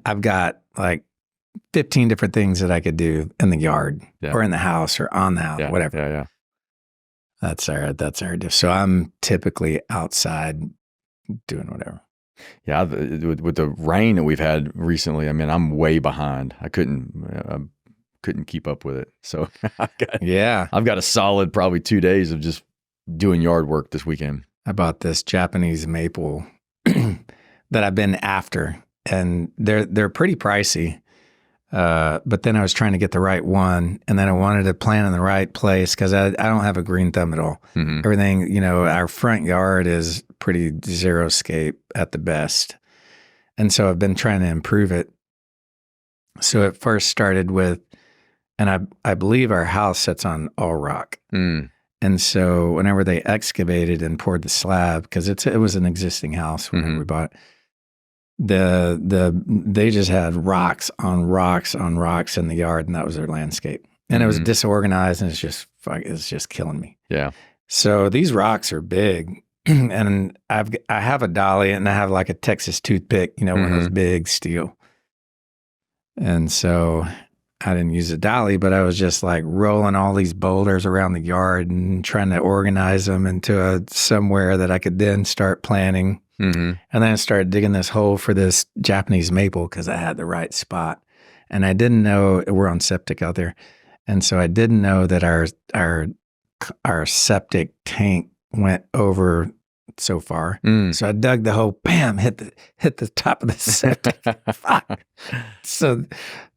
I've got like 15 different things that I could do in the yard or in the house or on the house, whatever. Yeah. That's our diff. So I'm typically outside doing whatever. Yeah. With the rain that we've had recently, I mean, I'm way behind. I couldn't keep up with it. So I've got a solid probably 2 days of just doing yard work this weekend. I bought this Japanese maple that I've been after, and they're pretty pricey. But then I was trying to get the right one, and then I wanted to plant in the right place because I don't have a green thumb at all. Mm-hmm. Everything, our front yard is pretty xeriscape at the best. And so I've been trying to improve it. So it first started with, and I believe our house sits on all rock. Mm. And so whenever they excavated and poured the slab, because it was an existing house when we bought it, they just had rocks on rocks on rocks in the yard, and that was their landscape. And it was disorganized, and it's just killing me. Yeah. So these rocks are big, and I have a dolly, and I have like a Texas toothpick, one of those big steel. And so I didn't use a dolly, but I was just like rolling all these boulders around the yard and trying to organize them into somewhere that I could then start planting. Mm-hmm. And then I started digging this hole for this Japanese maple because I had the right spot. And I didn't know, we're on septic out there. And so I didn't know that our septic tank went over so far. So I dug the hole, bam, hit the top of the septic. Fuck. So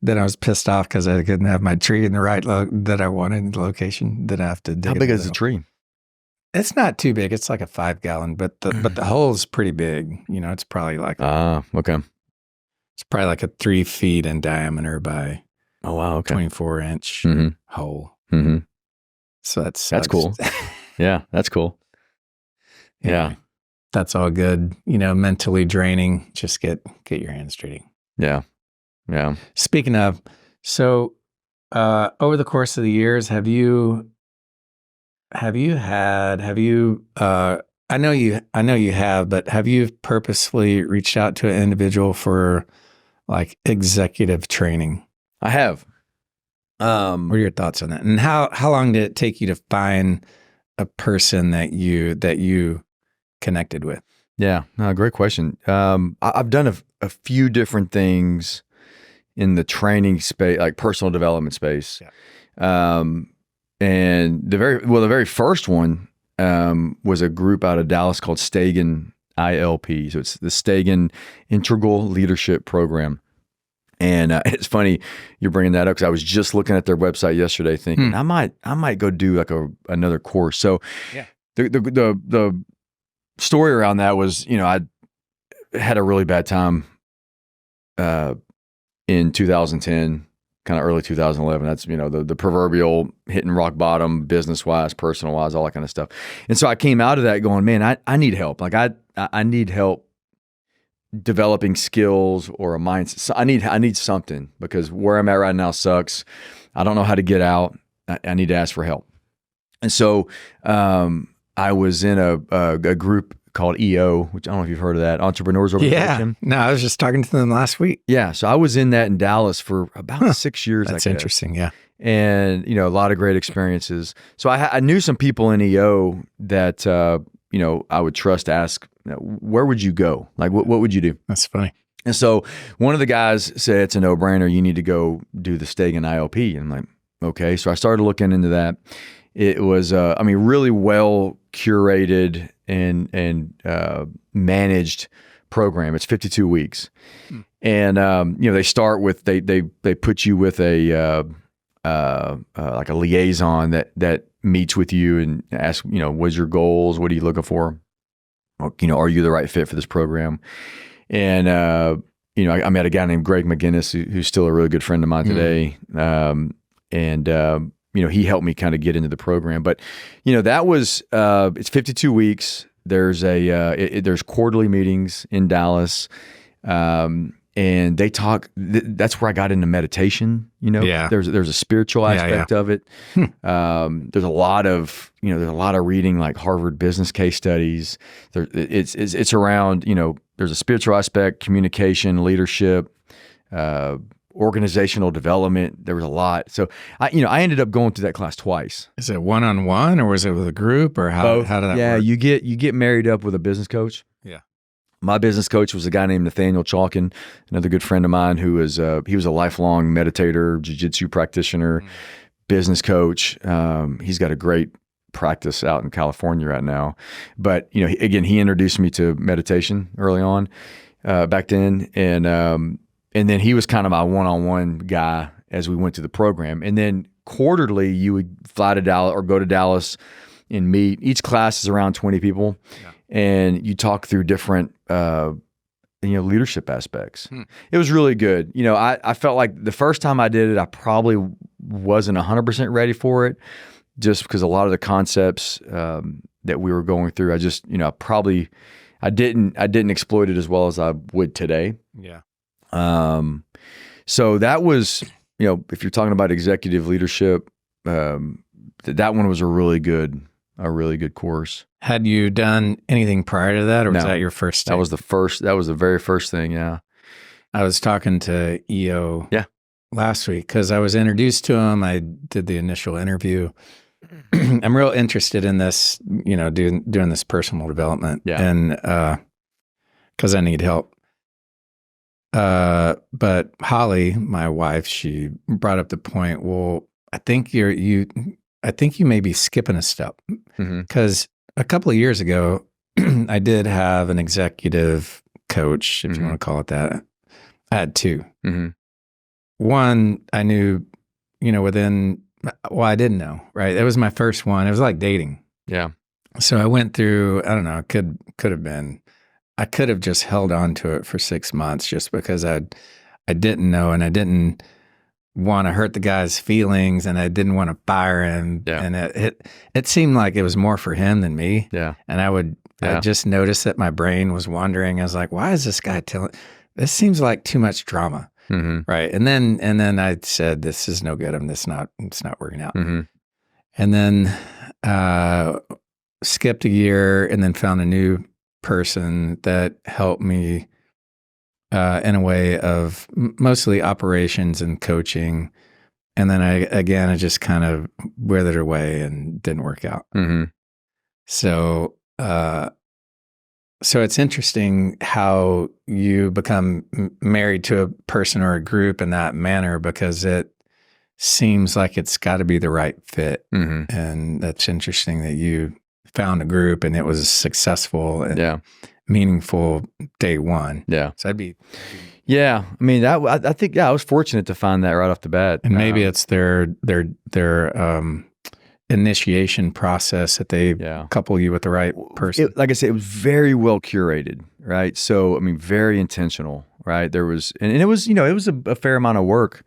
then I was pissed off because I couldn't have my tree in the right that I wanted in the location that I have to dig. How big is the tree? It's not too big. It's like a 5 gallon, but the hole's pretty big. It's probably like okay. It's probably like a 3 feet in diameter by 24-inch hole. Mm-hmm. So that's cool. Yeah, that's cool. Yeah. That's all good. Mentally draining. Just get your hands dirty. Yeah. Yeah. Speaking of, so over the course of the years, I know you have, but have you purposefully reached out to an individual for like executive training? I have. What are your thoughts on that? And how long did it take you to find a person that you connected with? Yeah, no, great question. I've done a few different things in the training space, like personal development space. Yeah. And the very first one was a group out of Dallas called Stagen ILP. So it's the Stagen Integral Leadership Program. And it's funny you're bringing that up because I was just looking at their website yesterday, thinking I might go do like another course. So the story around that was, I had a really bad time in 2010. Kind of early 2011. That's, the proverbial hitting rock bottom, business wise, personal wise, all that kind of stuff. And so I came out of that going, man, I need help. Like I need help developing skills or a mindset. So I need something because where I'm at right now sucks. I don't know how to get out. I need to ask for help. And so I was in a group called EO, which I don't know if you've heard of that, Entrepreneurs Organization. Yeah. No, I was just talking to them last week. Yeah. So I was in that in Dallas for about 6 years. That's interesting. Yeah. And, a lot of great experiences. So I knew some people in EO that, I would trust to ask, where would you go? Like, what would you do? That's funny. And so one of the guys said, it's a no-brainer. You need to go do the Stagen ILP. And I'm like, okay. So I started looking into that. It was, really well curated and managed program. It's 52 weeks. And, they start with, they put you with a like a liaison that meets with you and asks, what's your goals? What are you looking for? Or, are you the right fit for this program? And, I met a guy named Greg McGinnis, who's still a really good friend of mine today. He helped me kind of get into the program, but that was, it's 52 weeks. There's there's quarterly meetings in Dallas. And they talk, that's where I got into meditation, there's a spiritual aspect of it. There's a lot of reading like Harvard business case studies. It's around, there's a spiritual aspect, communication, leadership, organizational development. There was a lot. So I ended up going through that class twice. Is it one-on-one or was it with a group or Both. how did that Yeah, work? you get married up with a business coach. Yeah. My business coach was a guy named Nathaniel Chalkin, another good friend of mine who was he was a lifelong meditator, jiu-jitsu practitioner, business coach. He's got a great practice out in California right now. But again, he introduced me to meditation early on back then, and then he was kind of my one-on-one guy as we went through the program. And then quarterly, you would fly to Dallas or go to Dallas and meet. Each class is around 20 people. Yeah. And you talk through different, leadership aspects. It was really good. I felt like the first time I did it, I probably wasn't 100% ready for it, just because a lot of the concepts that we were going through, I just, I didn't exploit it as well as I would today. Yeah. So that was, if you're talking about executive leadership, that one was a really good course. Had you done anything prior to that, or was that your first time? That was the very first thing. Yeah. I was talking to EO last week because I was introduced to him. I did the initial interview. I'm real interested in this, doing this personal development. Yeah. And because I need help. But Holly, my wife, she brought up the point, well, I think you may be skipping a step, because a couple of years ago, I did have an executive coach, if you want to call it that. I had two. One, I knew, I didn't know, right? It was my first one. It was like dating. Yeah. So I went through, I don't know, I could have just held on to it for 6 months just because I didn't know, and I didn't want to hurt the guy's feelings, and I didn't want to fire him. Yeah. And it seemed like it was more for him than me. Yeah. And I just noticed that my brain was wandering. I was like, why is this guy this seems like too much drama. Right. And then I said, this is no good. It's not working out. And then skipped a year and then found a new person that helped me in a way of mostly operations and coaching. And then I just kind of withered away and didn't work out. So it's interesting how you become married to a person or a group in that manner, because it seems like it's got to be the right fit. And that's interesting that you found a group and it was successful and meaningful day one. Yeah. So yeah. I mean, I think, I was fortunate to find that right off the bat. And maybe it's their initiation process that they couple you with the right person. Like I said, it was very well curated, right? So, I mean, very intentional, right? There was, and it was, it was a fair amount of work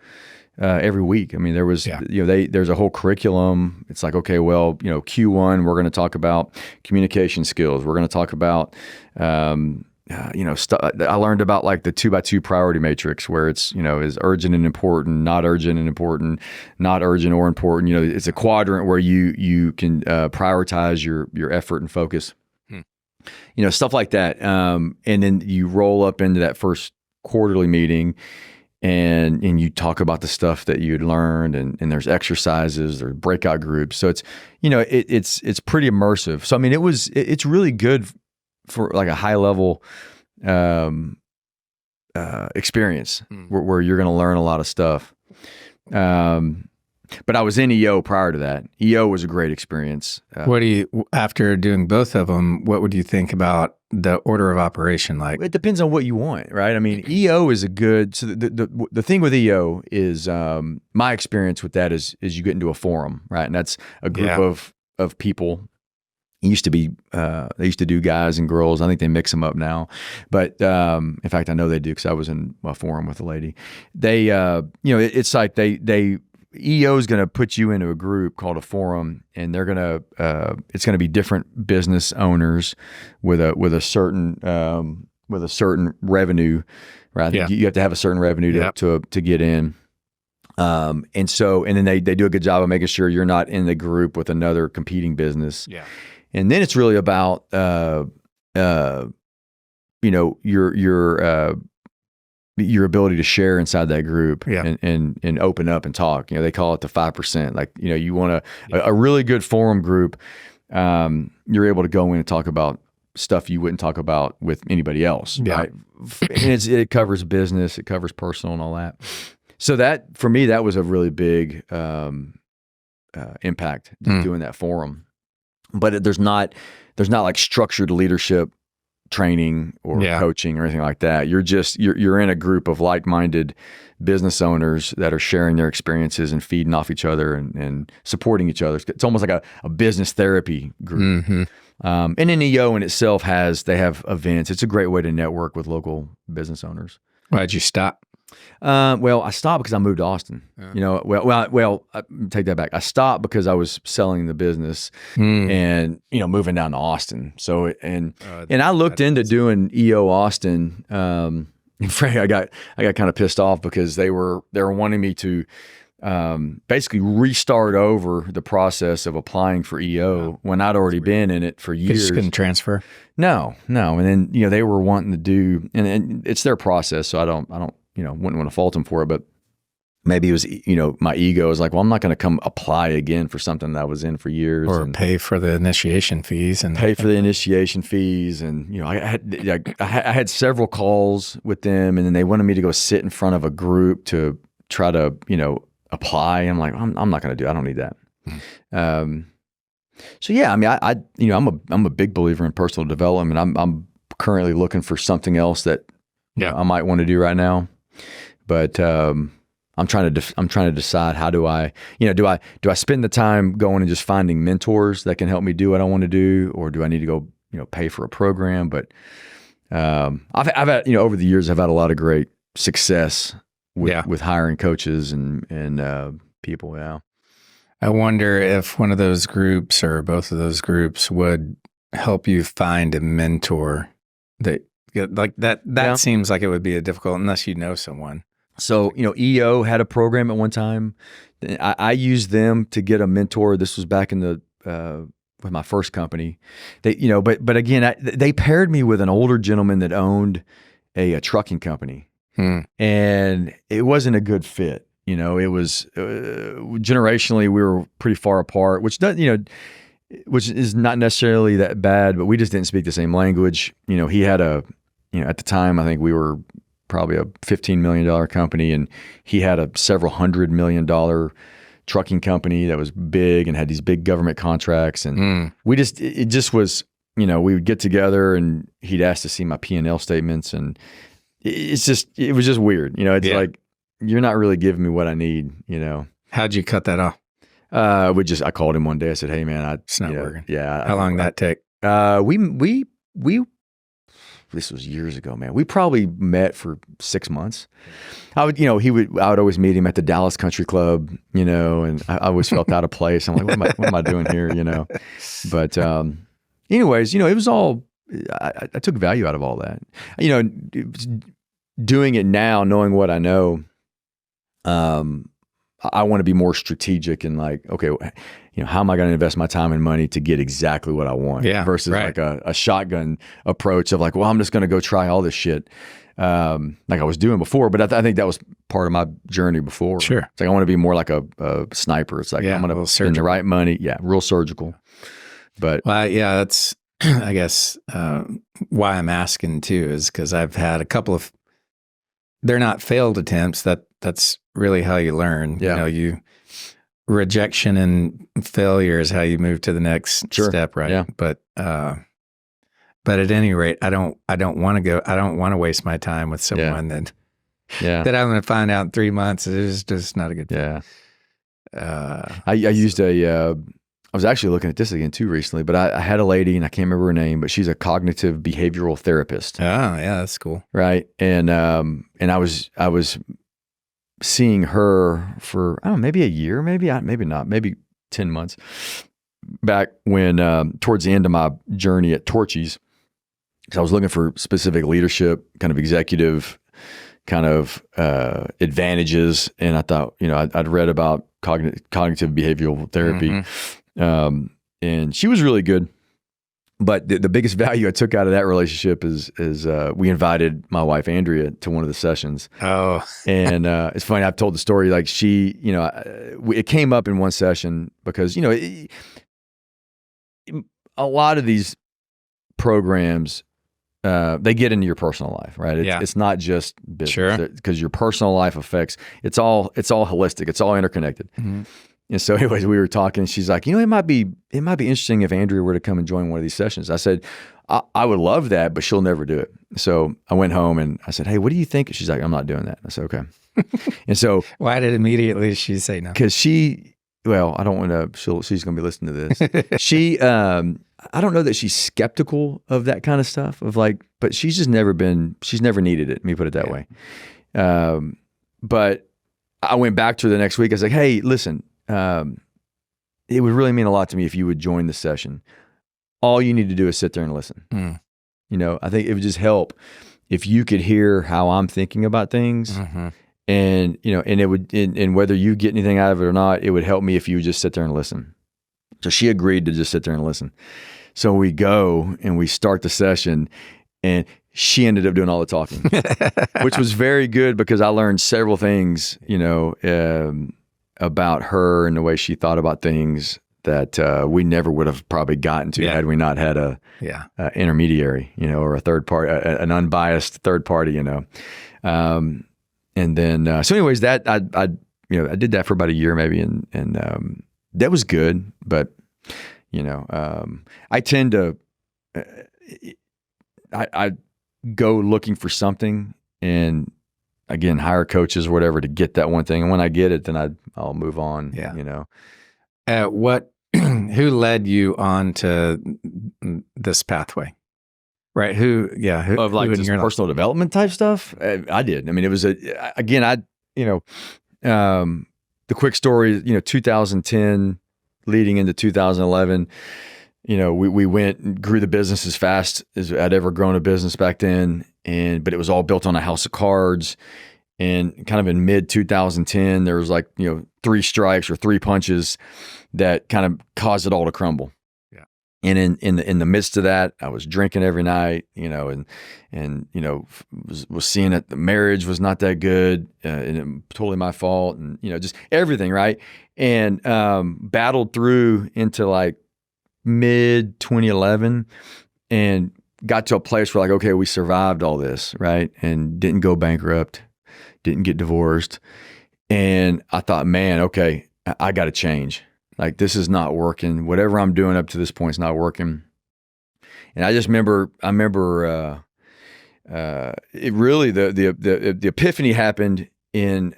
every week. I mean, there was, there's a whole curriculum. It's like, okay, well, Q1, we're going to talk about communication skills. We're going to talk about, I learned about like the 2x2 priority matrix, where it's, is urgent and important, not urgent and important, not urgent or important. It's a quadrant where you can prioritize your effort and focus, stuff like that. And then you roll up into that first quarterly meeting, and you talk about the stuff that you'd learned, and there's exercises, there's breakout groups. So it's, it's pretty immersive. So, I mean, it's really good for like a high level experience where you're going to learn a lot of stuff. But I was in EO prior to that. EO was a great experience. After doing both of them, what would you think about the order of operation? Like, it depends on what you want, right? I mean, EO is so the thing with EO is, my experience with that is you get into a forum, right? And that's a group of people. It used to be, they used to do guys and girls. I think they mix them up now. But in fact, I know they do, because I was in a forum with a lady. They, it's like EO is going to put you into a group called a forum, and they're going to, it's going to be different business owners with a certain revenue, right? Yeah. You have to have a certain revenue to get in. And then they do a good job of making sure you're not in the group with another competing business. Yeah. And then it's really about, your your ability to share inside that group Yeah. and open up and talk. They call it the 5%. Like, you want a really good forum group. You're able to go in and talk about stuff you wouldn't talk about with anybody else. Yeah. Right? And it covers business, it covers personal and all that. So that, for me, that was a really big impact, doing that forum. But there's not like structured leadership training or coaching or anything like that. You're in a group of like-minded business owners that are sharing their experiences and feeding off each other and supporting each other. It's almost like a business therapy group. Mm-hmm. And then EO in itself they have events. It's a great way to network with local business owners. Why'd you stop? Well, I stopped because I moved to Austin. I take that back. I stopped because I was selling the business and moving down to Austin. So and I looked into doing EO Austin. And Frank, I got kind of pissed off because they were wanting me to basically restart over the process of applying for EO when I'd already been in it for years. You couldn't transfer? No. And then they were wanting to do, and it's their process, so I don't. Wouldn't want to fault them for it, but maybe it was, my ego is like, well, I'm not going to come apply again for something that I was in for years. Or pay for the initiation fees. And I had several calls with them, and then they wanted me to go sit in front of a group to try to, apply. I'm like, I'm not going to do it. I don't need that. So yeah, I mean, I'm a big believer in personal development. I'm currently looking for something else that I might want to do right now. But I'm trying to decide, how do I spend the time going and just finding mentors that can help me do what I want to do, or do I need to go pay for a program? But I've had over the years I've had a lot of great success with hiring coaches and people. Yeah, I wonder if one of those groups or both of those groups would help you find a mentor that. Like that seems like it would be difficult unless you know someone. So, EO had a program at one time. I used them to get a mentor. This was back in with my first company. But again, they paired me with an older gentleman that owned a trucking company, and it wasn't a good fit. It was generationally we were pretty far apart, which is not necessarily that bad, but we just didn't speak the same language. He had at the time, I think we were probably a $15 million company, and he had a several $100 million trucking company that was big and had these big government contracts. And it just was, we would get together and he'd ask to see my P&L statements, and it was just weird. It's like, you're not really giving me what I need, How'd you cut that off? I called him one day. I said, hey man, it's not working. Yeah. How long did that take? We this was years ago, man. We probably met for 6 months. I would always meet him at the Dallas Country Club, and I always felt out of place. I'm like, what am I doing here, But anyways, it was all, I took value out of all that. Doing it now, knowing what I know, I want to be more strategic and like, okay, how am I going to invest my time and money to get exactly what I want? Yeah, versus like a shotgun approach of like, well, I'm just going to go try all this shit, like I was doing before. But I think that was part of my journey before. Sure, it's like I want to be more like a sniper. It's like I'm going to spend the right money. Yeah, real surgical. But that's I guess why I'm asking too is because I've had a couple of. They're not failed attempts. That's really how you learn. Yeah. Rejection and failure is how you move to the next step, right? Yeah. But at any rate, I don't want to waste my time with someone that I'm going to find out in 3 months. It's just not a good thing. Yeah. I was actually looking at this again too recently, but I had a lady, and I can't remember her name, but she's a cognitive behavioral therapist. Oh, yeah, that's cool. Right. And I was seeing her for, I don't know, maybe a year, maybe not, maybe 10 months back when, towards the end of my journey at Torchy's, because I was looking for specific leadership, kind of executive kind of advantages. And I thought, I'd read about cognitive behavioral therapy. And she was really good, But the biggest value I took out of that relationship is we invited my wife Andrea to one of the sessions. Oh, And it's funny. I've told the story. Like she, it came up in one session because a lot of these programs they get into your personal life, right? It's not just business, because your personal life affects. It's all holistic. It's all interconnected. Mm-hmm. And so, anyways, we were talking. She's like, it might be interesting if Andrea were to come and join one of these sessions. I said, I would love that, but she'll never do it. So I went home and I said, hey, what do you think? She's like, I'm not doing that. I said, okay. And so, why did immediately she say no? Because I don't want to. She's going to be listening to this. She, I don't know that she's skeptical of that kind of stuff. But she's just never been. She's never needed it. Let me put it that way. But I went back to her the next week. I was like, hey, listen. It would really mean a lot to me if you would join the session. All you need to do is sit there and listen. I think it would just help if you could hear how I'm thinking about things, mm-hmm. and it would, and whether you get anything out of it or not, it would help me if you would just sit there and listen. So she agreed to just sit there and listen. So we go and we start the session, and she ended up doing all the talking, which was very good because I learned several things, about her and the way she thought about things that we never would have probably gotten to had we not had a intermediary, or a third party, an unbiased third party, and then so anyways, that I did that for about a year maybe, and that was good, but I tend to I go looking for something and again, hire coaches or whatever to get that one thing. And when I get it, then I'll move on, Who led you on to this pathway? Right. Of like just personal development type stuff? I did. I mean, it was the quick story, 2010 leading into 2011, we went and grew the business as fast as I'd ever grown a business back then. But it was all built on a house of cards. And kind of in mid 2010, there was 3 strikes or 3 punches that kind of caused it all to crumble. Yeah. And in the midst of that, I was drinking every night, and was seeing that the marriage was not that good, and it was totally my fault, and just everything, right? And battled through into mid 2011, and got to a place where okay, we survived all this, right? And didn't go bankrupt, didn't get divorced. And I thought, man, okay, I got to change. This is not working. Whatever I'm doing up to this point is not working. And I remember it really, the epiphany happened in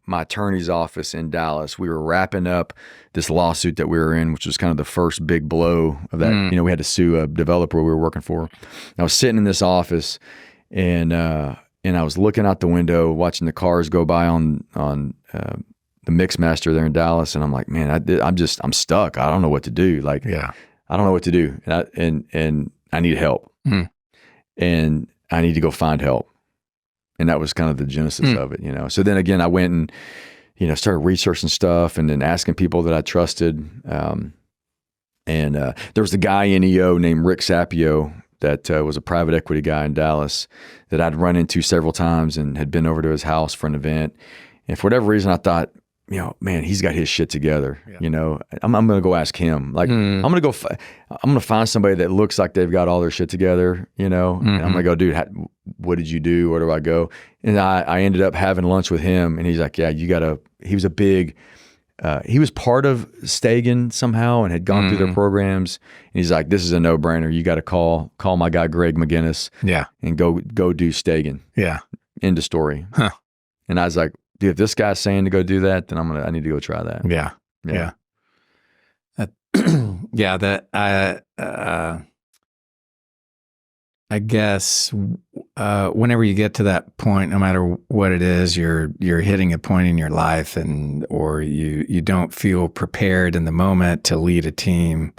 my attorney's office in Dallas. We were wrapping up this lawsuit that we were in, which was kind of the first big blow of that. We had to sue a developer we were working for. And I was sitting in this office, and I was looking out the window, watching the cars go by on the Mixmaster there in Dallas, and I'm like, man, I'm stuck. I don't know what to do. I don't know what to do, and I need help, and I need to go find help. And that was kind of the genesis of it, So then again, I went and, started researching stuff and then asking people that I trusted. And there was a guy in EO named Rick Sapio that was a private equity guy in Dallas that I'd run into several times and had been over to his house for an event. And for whatever reason, I thought, man, he's got his shit together. Yeah. I'm going to go ask him. I'm going to find somebody that looks like they've got all their shit together, and I'm going to go, dude, what did you do? Where do I go? And I ended up having lunch with him, and he's like, yeah, he was a big, he was part of Stagen somehow and had gone through their programs. And he's like, this is a no brainer. You got to call my guy, Greg McGinnis, and go do Stagen. Yeah. End of story. Huh. And I was like, dude, if this guy's saying to go do that, then I need to go try that. Yeah. Yeah. I guess whenever you get to that point, no matter what it is, you're hitting a point in your life, or you don't feel prepared in the moment to lead a team.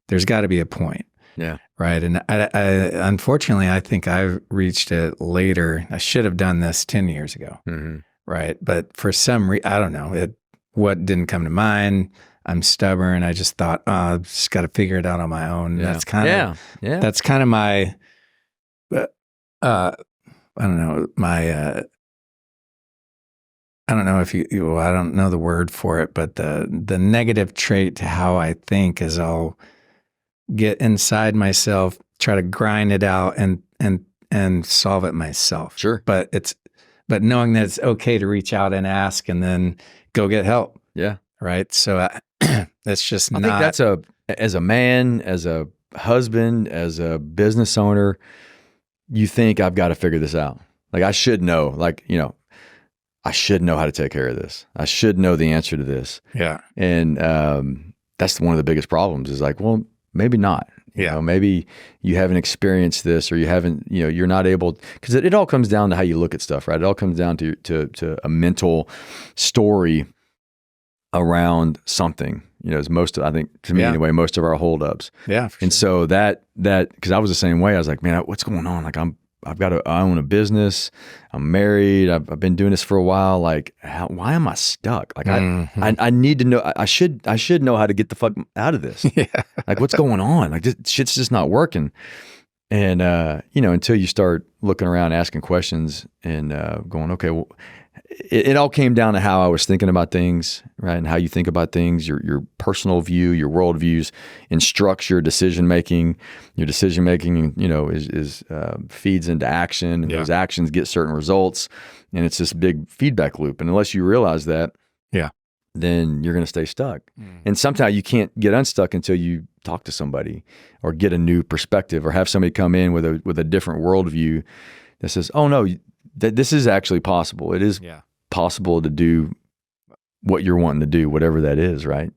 There's got to be a point. Yeah. Right. And I unfortunately, I think I've reached it later. I should have done this 10 years ago. Mm-hmm. Right. But for some reason, I don't know, what didn't come to mind. I'm stubborn. I just thought, oh, I've just got to figure it out on my own. Yeah. That's kind of, that's kind of my, I don't know, I don't know if well, I don't know the word for it, but the negative trait to how I think is I'll get inside myself, try to grind it out and solve it myself. Sure. But knowing that it's okay to reach out and ask and then go get help. Yeah. Right. So that's just I think that's as a man, as a husband, as a business owner, you think I've got to figure this out. Like I should know, I should know how to take care of this. I should know the answer to this. Yeah. And that's one of the biggest problems is like, well, maybe not. You know, maybe you haven't experienced this or you haven't, you're not able, because it all comes down to how you look at stuff, right? It all comes down to a mental story around something, is I think to me anyway, most of our holdups. Yeah. And so that, because I was the same way, I was like, man, what's going on? Like I own a business. I'm married. I've been doing this for a while. Like, why am I stuck? Like, I need to know. I should know how to get the fuck out of this. Yeah. Like, what's going on? Like, this shit's just not working. And until you start looking around, asking questions, and going, okay, well, it all came down to how I was thinking about things, right? And how you think about things, your personal view, your world views instructs your decision making. Your decision making, is feeds into action, and those actions get certain results, and it's this big feedback loop. And unless you realize that, then you're going to stay stuck. And sometimes you can't get unstuck until you talk to somebody, or get a new perspective, or have somebody come in with a different worldview that says, "Oh no, this is actually possible. It is possible to do what you're wanting to do, whatever that is," right?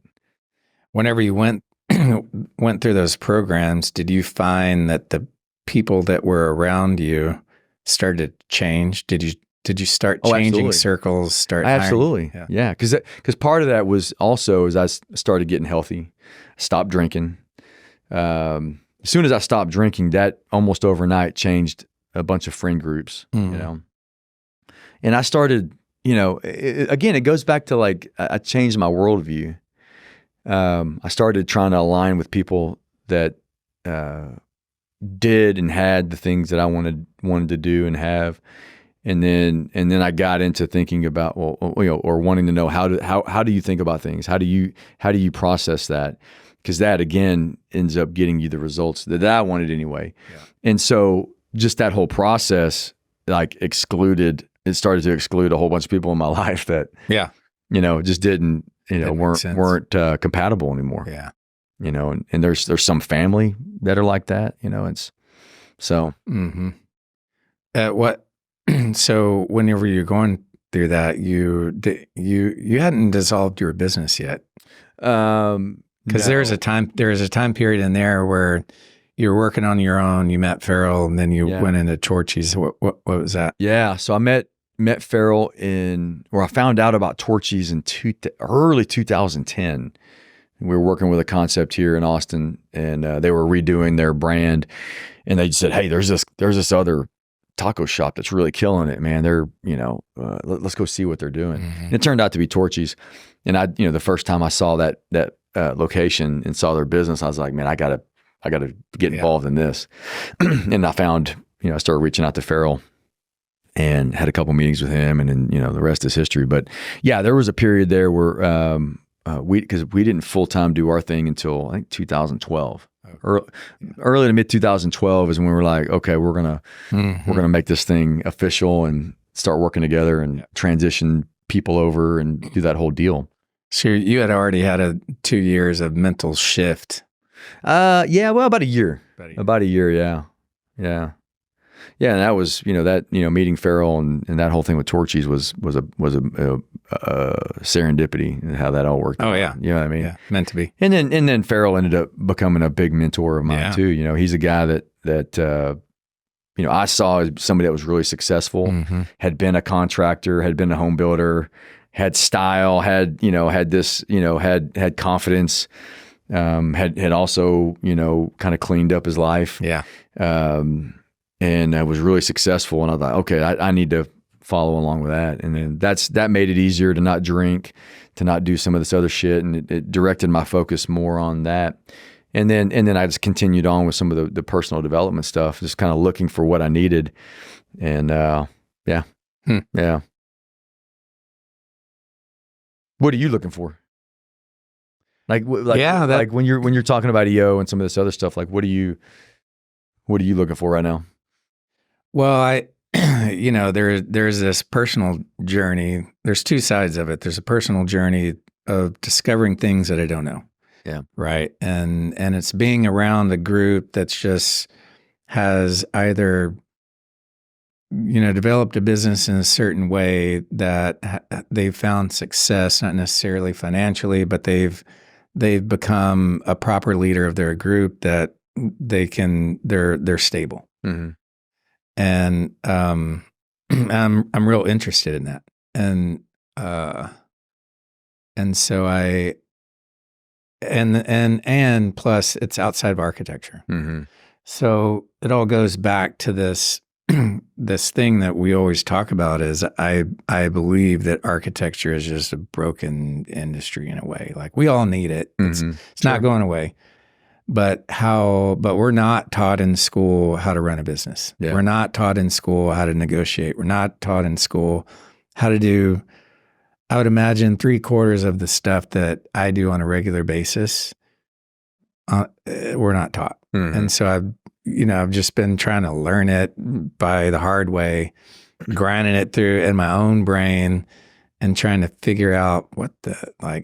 Whenever you went through those programs, did you find that the people that were around you started to change? Did you start changing absolutely. Circles? Absolutely, yeah. Because part of that was also as I started getting healthy, stopped drinking. As soon as I stopped drinking, that almost overnight changed a bunch of friend groups, and I started, again, it goes back to like, I changed my worldview. I started trying to align with people that, did and had the things that I wanted to do and have. And then I got into thinking about, or wanting to know how do you think about things? How do you process that? Because that again ends up getting you the results that I wanted anyway. Yeah. And so just that whole process, like it started to exclude a whole bunch of people in my life that, just didn't, weren't compatible anymore. Yeah. And there's some family that are like that, it's so. Mm-hmm. So whenever you're going through that, you hadn't dissolved your business yet. Because there is a time period in there where you're working on your own. You met Farrell, and then you went into Torchy's. What was that? Yeah, so I met Farrell I found out about Torchy's in early 2010. We were working with a concept here in Austin, and they were redoing their brand, and they said, "Hey, there's this other taco shop that's really killing it, man. They're, let's go see what they're doing." Mm-hmm. And it turned out to be Torchy's. And I, the first time I saw that location and saw their business, I was like, man, I gotta get involved in this. And I found, I started reaching out to Farrell and had a couple meetings with him, and then, the rest is history. But yeah, there was a period there where, because we didn't full time do our thing until I think 2012. Early to mid 2012 is when we were like, okay, we're gonna make this thing official and start working together and transition people over and do that whole deal. So you had already had 2 years of mental shift. Yeah, well, about a year. Yeah. Yeah, and that was, meeting Farrell and that whole thing with Torchy's was a serendipity, how that all worked. Oh yeah, you know what I mean? Yeah, meant to be. And then Farrell ended up becoming a big mentor of mine too. He's a guy that I saw as somebody that was really successful, had been a contractor, had been a home builder, had style, had this, had confidence, had also, kind of cleaned up his life. Yeah. And I was really successful. And I thought, okay, I need to follow along with that. And then that made it easier to not drink, to not do some of this other shit. And it directed my focus more on that. And then I just continued on with some of the personal development stuff, just kind of looking for what I needed. And yeah. Yeah. What are you looking for? Like when you're talking about EO and some of this other stuff, like what are you looking for right now? Well, there's this personal journey. There's two sides of it. There's a personal journey of discovering things that I don't know. Yeah. Right. And it's being around a group that's just has either, developed a business in a certain way that they've found success, not necessarily financially, but they've become a proper leader of their group that they're stable. Mm-hmm. And I'm real interested in that. And so and plus it's outside of architecture. Mm-hmm. So it all goes back to this this thing that we always talk about is I believe that architecture is just a broken industry in a way. Like we all need it. Mm-hmm. It's not going away. But we're not taught in school how to run a business. Yeah. We're not taught in school how to negotiate. We're not taught in school how to do, I would imagine 3/4 of the stuff that I do on a regular basis, we're not taught. Mm-hmm. And so I've just been trying to learn it by the hard way, grinding it through in my own brain and trying to figure out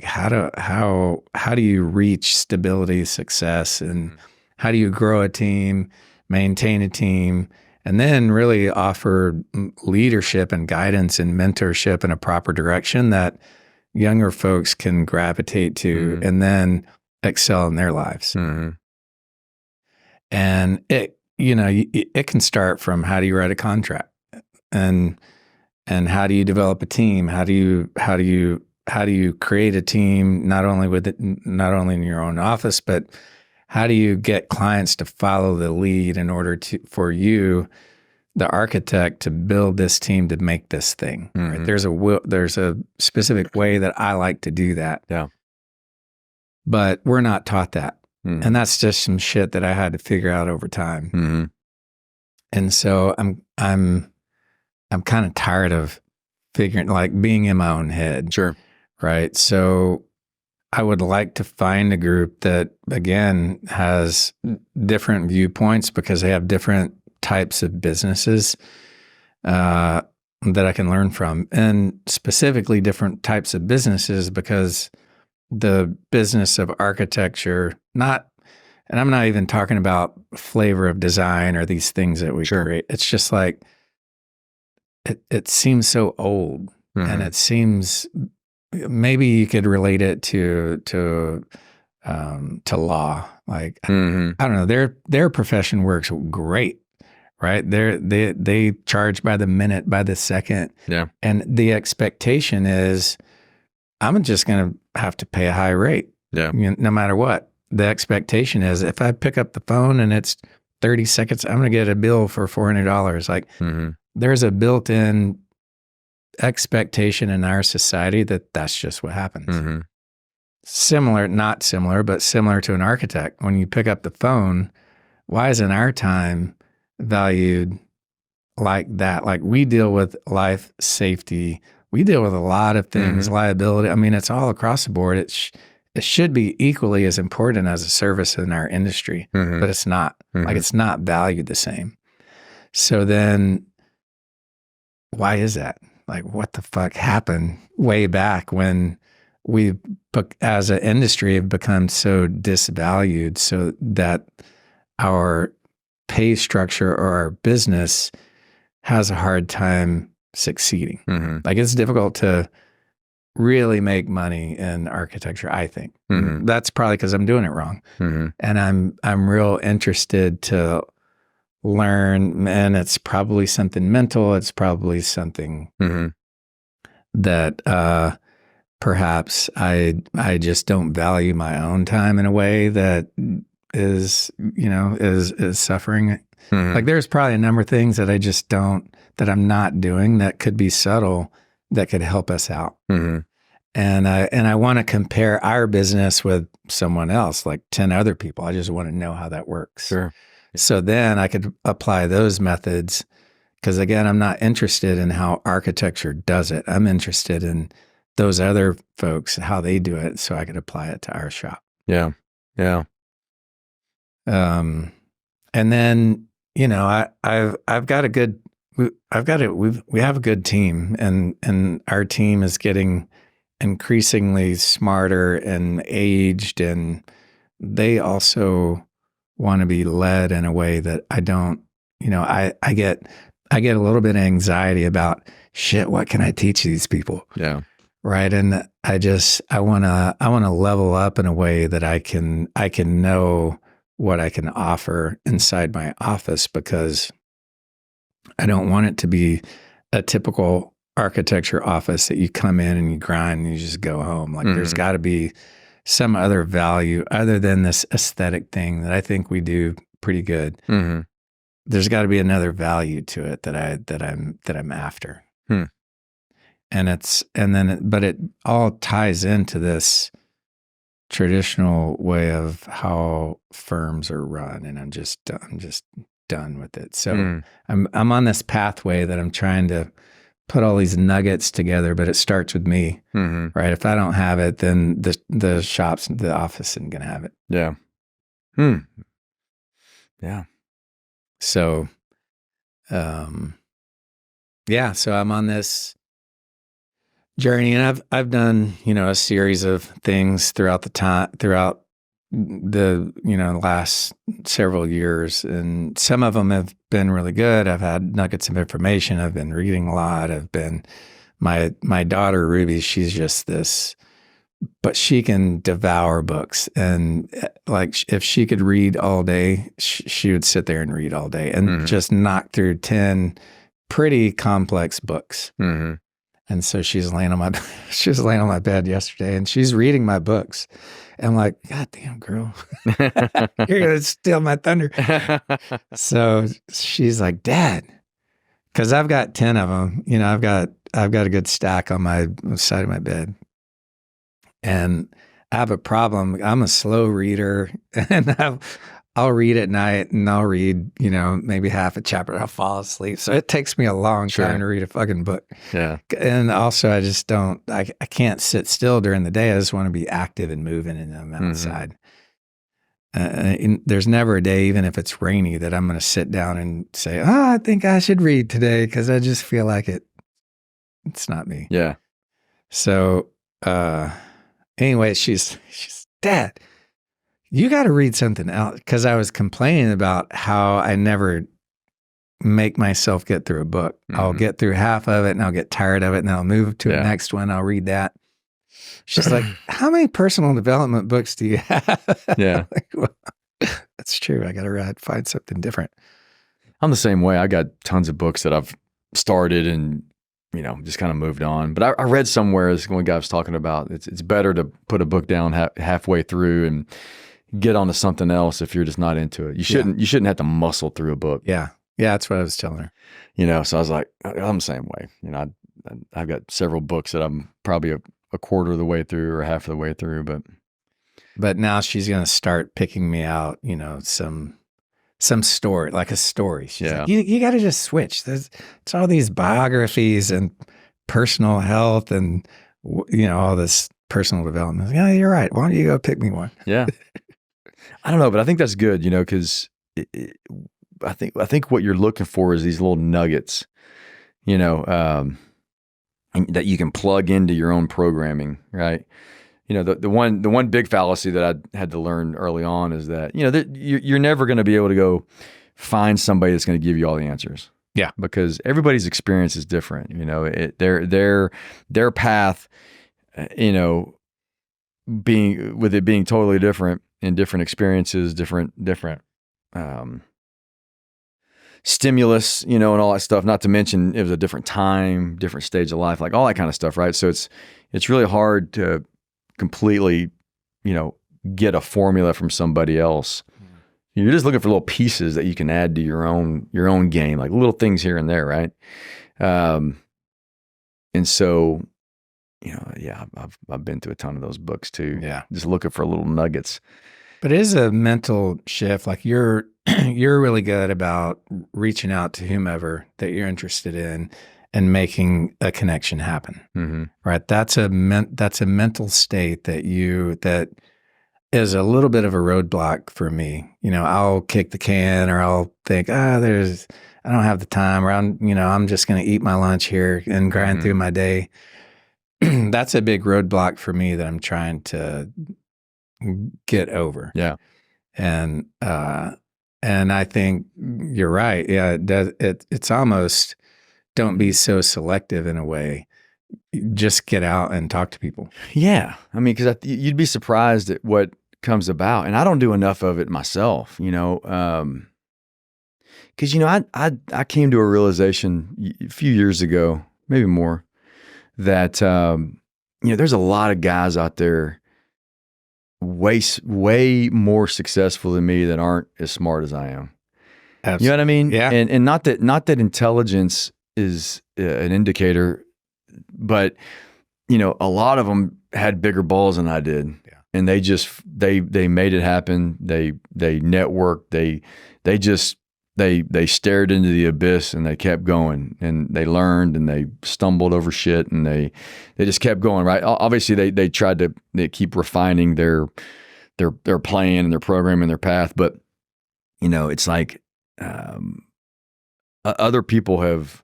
how do you reach stability, success, and how do you grow a team, maintain a team, and then really offer leadership and guidance and mentorship in a proper direction that younger folks can gravitate to and then excel in their lives. Mm-hmm. And it can start from how do you write a contract and how do you develop a team? How do you create a team not only in your own office, but how do you get clients to follow the lead in order for you, the architect, to build this team to make this thing? Mm-hmm. Right? There's a specific way that I like to do that. Yeah. But we're not taught that. Mm-hmm. And that's just some shit that I had to figure out over time. Mm-hmm. And so I'm kind of tired of being in my own head. Sure. Right. So I would like to find a group that, again, has different viewpoints because they have different types of businesses that I can learn from, and specifically different types of businesses because the business of architecture, and I'm not even talking about flavor of design or these things that we create. It's just like, it seems so old, and it seems maybe you could relate it to law. Like I don't know, their profession works great, right? They charge by the minute, by the second, and the expectation is I'm just going to have to pay a high rate, no matter what. The expectation is if I pick up the phone and it's 30 seconds, I'm going to get a bill for $400. Like. There's a built-in expectation in our society that that's just what happens. Not similar, but similar to an architect. When you pick up the phone, why isn't our time valued like that? Like we deal with life, safety. We deal with a lot of things, liability. I mean, it's all across the board. It should be equally as important as a service in our industry, but it's not. Like it's not valued the same. So then, why is that? Like, what the fuck happened way back when we, as an industry, have become so disvalued so that our pay structure or our business has a hard time succeeding? Like, it's difficult to really make money in architecture, I think. That's probably because I'm doing it wrong. And I'm real interested to learn, and it's probably something mental. It's probably something that perhaps I just don't value my own time in a way that is suffering. Like there's probably a number of things that I just don't, that I'm not doing that could be subtle that could help us out. Mm-hmm. And I want to compare our business with someone else, like 10 other people. I just want to know how that works. Sure. Yeah. So then I could apply those methods. Because again, I'm not interested in how architecture does it. I'm interested in those other folks, how they do it, so I could apply it to our shop. Yeah. Yeah. And then, you know, I've got a good, we have a good team, and our team is getting increasingly smarter and aged, and they also want to be led in a way that I don't, you know, I get a little bit of anxiety about shit. What can I teach these people? Yeah. Right. And I want to level up in a way that I can know what I can offer inside my office, because I don't want it to be a typical architecture office that you come in and you grind and you just go home. Like there's got to be some other value other than this aesthetic thing that I think we do pretty good. Mm-hmm. There's got to be another value to it that I'm after. But it all ties into this traditional way of how firms are run, and I'm just done with it. So I'm on this pathway that I'm trying to put all these nuggets together, but it starts with me, right? If I don't have it, then the shops, the office isn't going to have it. Yeah. Yeah. So, yeah, so I'm on this journey, and I've done, you know, a series of things throughout the last several years, and some of them have been really good. I've had nuggets of information. I've been reading a lot. My daughter Ruby, she's just this, but she can devour books, and like if she could read all day, she would sit there and read all day and just knock through 10 pretty complex books. And so she's laying on my bed yesterday, and she's reading my books. And I'm like, God damn, girl, you're gonna steal my thunder. So she's like, Dad, because I've got 10 of them. You know, I've got a good stack on my side of my bed, and I have a problem. I'm a slow reader, and I'll read at night, and I'll read, you know, maybe half a chapter, and I'll fall asleep. So it takes me a long time to read a fucking book. Yeah. And also I just I can't sit still during the day. I just want to be active and moving, and I'm outside. There's never a day, even if it's rainy, that I'm going to sit down and say, I think I should read today, because I just feel like it's not me. Yeah. So, anyway, she's Dad, you got to read something else, because I was complaining about how I never make myself get through a book. I'll get through half of it, and I'll get tired of it, and I'll move to the next one. I'll read that. She's like, how many personal development books do you have? Yeah. Like, well, that's true. I got to find something different. I'm the same way. I got tons of books that I've started and, you know, just kind of moved on. But I read somewhere, as one guy was talking about, it's better to put a book down halfway through and get onto something else if you're just not into it. You shouldn't have to muscle through a book. Yeah. Yeah, that's what I was telling her. You know, so I was like, I'm the same way. You know, I've got several books that I'm probably a quarter of the way through or half of the way through, but now she's going to start picking me out, you know, some story, like a story. She's like, you got to just switch. It's all these biographies and personal health and, you know, all this personal development. Yeah, you're right. Why don't you go pick me one? Yeah. I don't know, but I think that's good, you know, because I think what you're looking for is these little nuggets, you know, that you can plug into your own programming, right? You know, the one big fallacy that I had to learn early on is that, you know, you're never going to be able to go find somebody that's going to give you all the answers. Yeah, because everybody's experience is different. You know, their path, you know, being totally different in different experiences, different stimulus, you know, and all that stuff. Not to mention it was a different time, different stage of life, like all that kind of stuff, right? So it's really hard to completely, you know, get a formula from somebody else, You're just looking for little pieces that you can add to your own game, like little things here and there, right? And so, yeah, I've been through a ton of those books too. Yeah. Just looking for little nuggets. But it is a mental shift. Like you're really good about reaching out to whomever that you're interested in and making a connection happen. Mm-hmm. Right? That's a mental state that is a little bit of a roadblock for me. I'll kick the can, or I'll think, I don't have the time, or I'm just going to eat my lunch here and grind through my day. That's a big roadblock for me that I'm trying to get over. Yeah. And I think you're right. Yeah. It does. It's almost, don't be so selective in a way. Just get out and talk to people. Yeah. I mean, because you'd be surprised at what comes about. And I don't do enough of it myself, because, I came to a realization a few years ago, maybe more, that, there's a lot of guys out there way more successful than me that aren't as smart as I am. Absolutely. You know what I mean? Yeah. And not that intelligence is an indicator, but a lot of them had bigger balls than I did. Yeah. And they just they made it happen. They networked. They stared into the abyss and they kept going, and they learned and they stumbled over shit, and they just kept going, right? Obviously they tried to keep refining their plan and their program and their path, but it's like other people have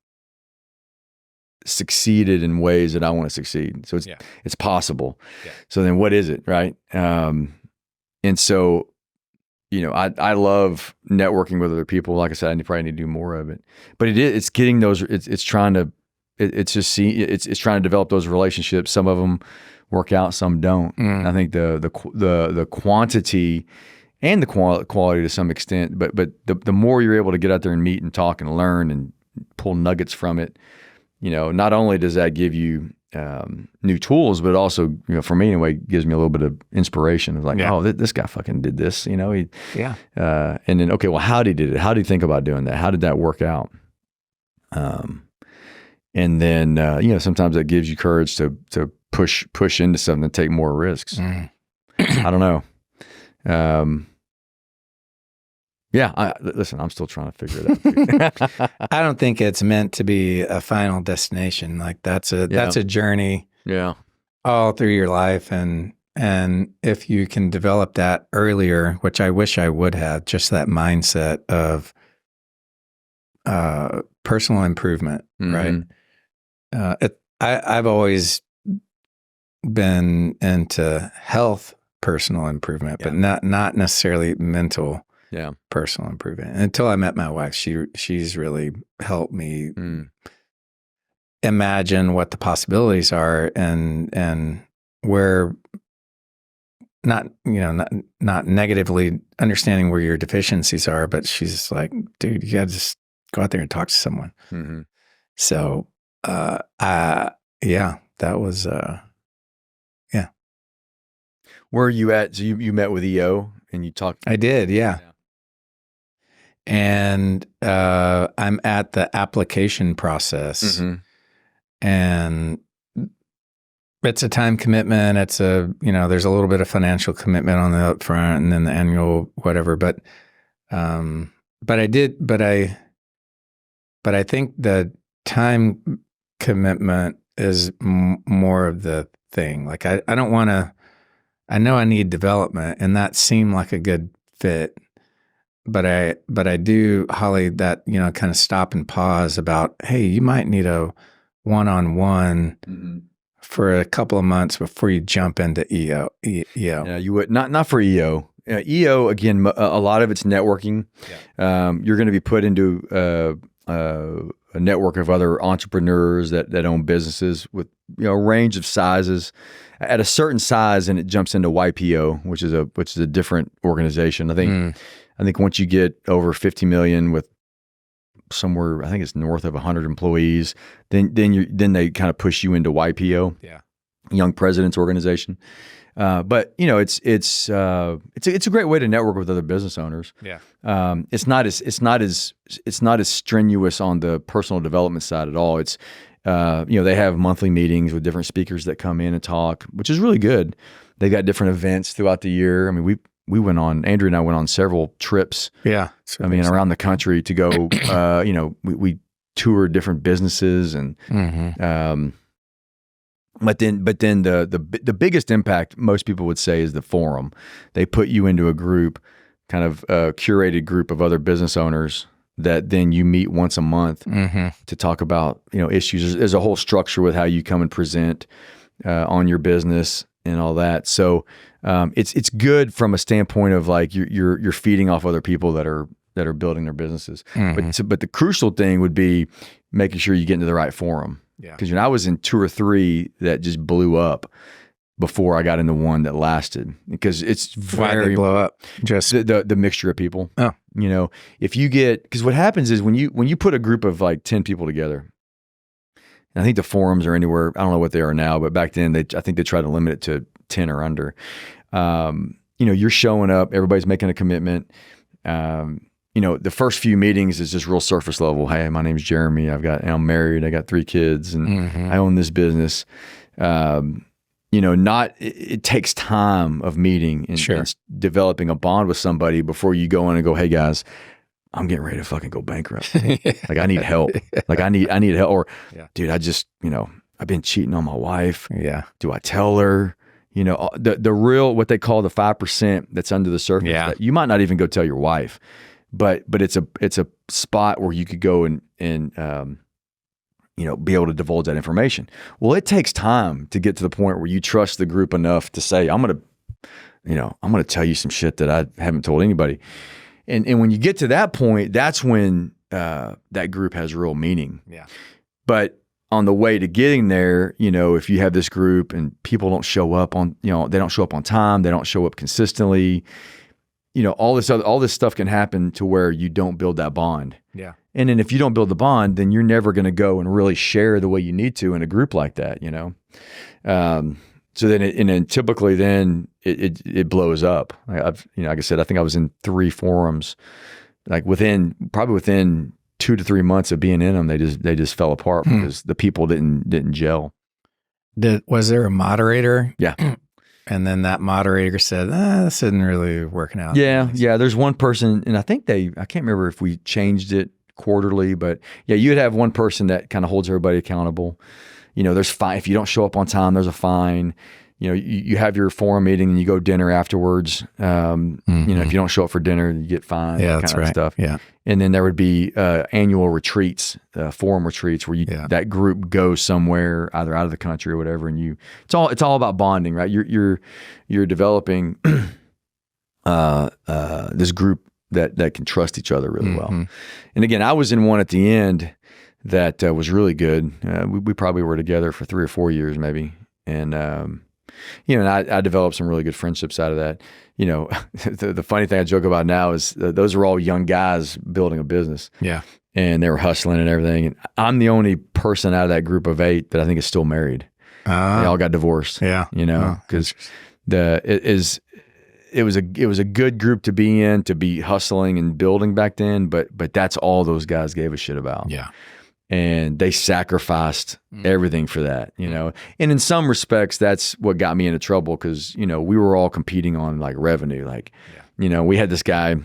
succeeded in ways that I want to succeed. So it's possible. Yeah. So then what is it, right? And so I love networking with other people. Like I said, I probably need to do more of it. But it's getting those. It's trying to. It's trying to develop those relationships. Some of them work out, some don't. I think the quantity and the quality to some extent. But the more you're able to get out there and meet and talk and learn and pull nuggets from it, not only does that give you new tools, but it also, for me anyway, gives me a little bit of inspiration. It's like, oh, this guy fucking did this, and then, okay, well, how did he did it? How did he think about doing that? How did that work out? And then, sometimes that gives you courage to push into something and take more risks. I don't know. Listen, I'm still trying to figure it out. I don't think it's meant to be a final destination. Like that's a journey. Yeah. All through your life. And if you can develop that earlier, which I wish I would have, just that mindset of personal improvement, right? I've always been into health personal improvement, but not necessarily mental personal improvement. Until I met my wife, she's really helped me imagine what the possibilities are and where not negatively understanding where your deficiencies are, but she's like, dude, you gotta just go out there and talk to someone. So that was Where are you at? So you met with EO and you talked? I did, yeah. And I'm at the application process, and it's a time commitment. It's there's a little bit of financial commitment on the upfront, and then the annual whatever. But I think the time commitment is more of the thing. Like I don't want to. I know I need development, and that seemed like a good fit. But I do, Holly, that, kind of stop and pause about, hey, you might need a one-on-one for a couple of months before you jump into EO. Yeah, you would not for EO. EO, again, a lot of it's networking. You're going to be put into a network of other entrepreneurs that own businesses with a range of sizes. At a certain size, and it jumps into YPO, which is a different organization. I think once you get over 50 million with somewhere, I think it's north of 100 employees, then they kind of push you into YPO, Young Presidents Organization. But you know, it's a great way to network with other business owners. Yeah. It's not as strenuous on the personal development side at all. It's you know, they have monthly meetings with different speakers that come in and talk, which is really good. They got different events throughout the year. I mean, we went on, Andrew and I went on several trips. Yeah. I mean, around the country to go, you know, we toured different businesses and, but then the biggest impact most people would say is the forum. They put you into a group, kind of a curated group of other business owners that then you meet once a month to talk about, you know, issues. There's a whole structure with how you come and present on your business and all that. So it's good from a standpoint of like you're feeding off other people that are building their businesses. But the crucial thing would be making sure you get into the right forum. Yeah. Because I was in 2 or 3 that just blew up before I got into one that lasted. Because it's Why did they blow up? Just the mixture of people. Oh. You know, if you get, because what happens is when you put a group of like 10 people together, and I think the forums are anywhere, I don't know what they are now, but back then I think they tried to limit it to 10 or under. You know, you're showing up, everybody's making a commitment. You know, the first few meetings is just real surface level. Hey, my name's Jeremy. I'm married. I got 3 kids and I own this business. You know, it takes time of meeting and developing a bond with somebody before you go in and go, hey guys, I'm getting ready to fucking go bankrupt. Like I need help. Like I need help. Or dude, I just, you know, I've been cheating on my wife. Yeah. Do I tell her? You know, the real, what they call the 5% that's under the surface. Yeah. That you might not even go tell your wife. But it's a spot where you could go and you know, be able to divulge that information. Well, it takes time to get to the point where you trust the group enough to say, I'm going to tell you some shit that I haven't told anybody. And when you get to that point, that's when that group has real meaning. Yeah. But on the way to getting there, you know, if you have this group and people don't show up on, you know, they don't show up on time, they don't show up consistently, you know, all this stuff can happen to where you don't build that bond. Yeah. And then if you don't build the bond, then you're never going to go and really share the way you need to in a group like that, you know? So then typically then it blows up. I've, you know, like I said, I think I was in 3 forums, like within 2 to 3 months of being in them, they just fell apart because the people didn't gel. Was there a moderator? Yeah. And then that moderator said, this isn't really working out. Yeah. Yeah. There's one person, and I think I can't remember if we changed it quarterly, but yeah, you'd have one person that kind of holds everybody accountable. You know, there's fine. If you don't show up on time, there's a fine. You know, you have your forum meeting and you go dinner afterwards. You know, if you don't show up for dinner, you get fined. Yeah, that's right. Stuff. Yeah. And then there would be annual retreats, forum retreats where that group goes somewhere, either out of the country or whatever. And it's all about bonding, right? You're developing this group that can trust each other really well. And again, I was in one at the end that was really good. We probably were together for 3 or 4 years maybe. And, you know, and I developed some really good friendships out of that. You know, the funny thing I joke about now is those are all young guys building a business. Yeah. And they were hustling and everything. And I'm the only person out of that group of 8 that I think is still married. They all got divorced. Yeah. You know, because it was a good group to be in, to be hustling and building back then. But that's all those guys gave a shit about. Yeah. And they sacrificed everything for that, you know? And in some respects, that's what got me into trouble because, you know, we were all competing on like revenue. Like, you know, we had this guy,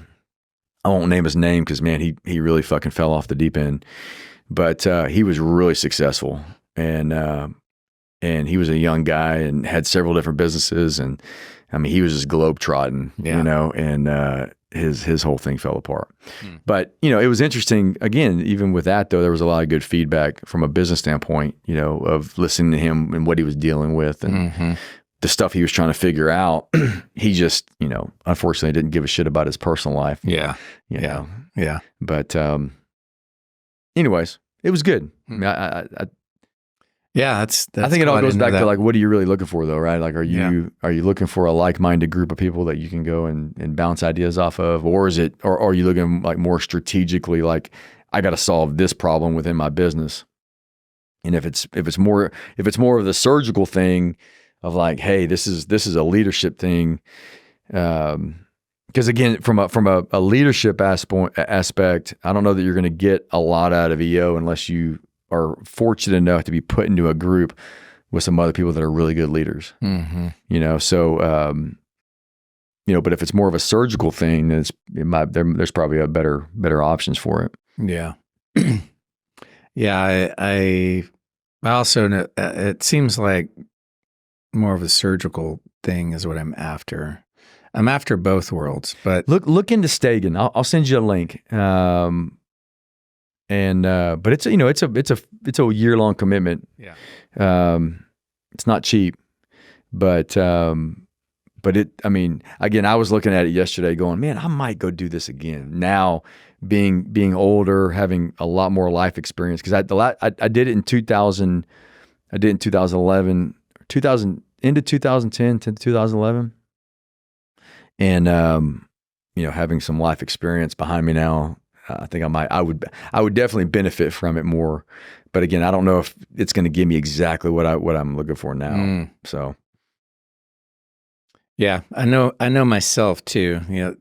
I won't name his name because, man, he really fucking fell off the deep end. But he was really successful. And he was a young guy and had several different businesses. And I mean, he was just globetrotting, you know, and his whole thing fell apart. But, you know, it was interesting. Again, even with that, though, there was a lot of good feedback from a business standpoint, you know, of listening to him and what he was dealing with and the stuff he was trying to figure out. He just, you know, unfortunately didn't give a shit about his personal life. Yeah. You know? Yeah. But anyways, it was good. I mean, that's I think it all goes back to like, what are you really looking for though, right? Like, are you looking for a like-minded group of people that you can go and bounce ideas off of? Or are you looking like more strategically, like I got to solve this problem within my business? And if it's more of the surgical thing, of like, hey, this is a leadership thing. Because again, from a leadership aspect, I don't know that you're going to get a lot out of EO unless you are fortunate enough to be put into a group with some other people that are really good leaders. So but if it's more of a surgical thing, then there's probably a better options for it. Yeah. Yeah. I also know it seems like more of a surgical thing is what I'm after. I'm after both worlds, but look into Stegen. I'll send you a link. But it's it's a year-long commitment. Yeah. It's not cheap, but again, I was looking at it yesterday going, man, I might go do this again. Now being older, having a lot more life experience. Cause I did it in 2000, I did it in 2011, into 2010 to 2011. And, having some life experience behind me now, I think I would definitely benefit from it more. But again, I don't know if it's going to give me exactly what I'm looking for now. So. Yeah, I know myself too.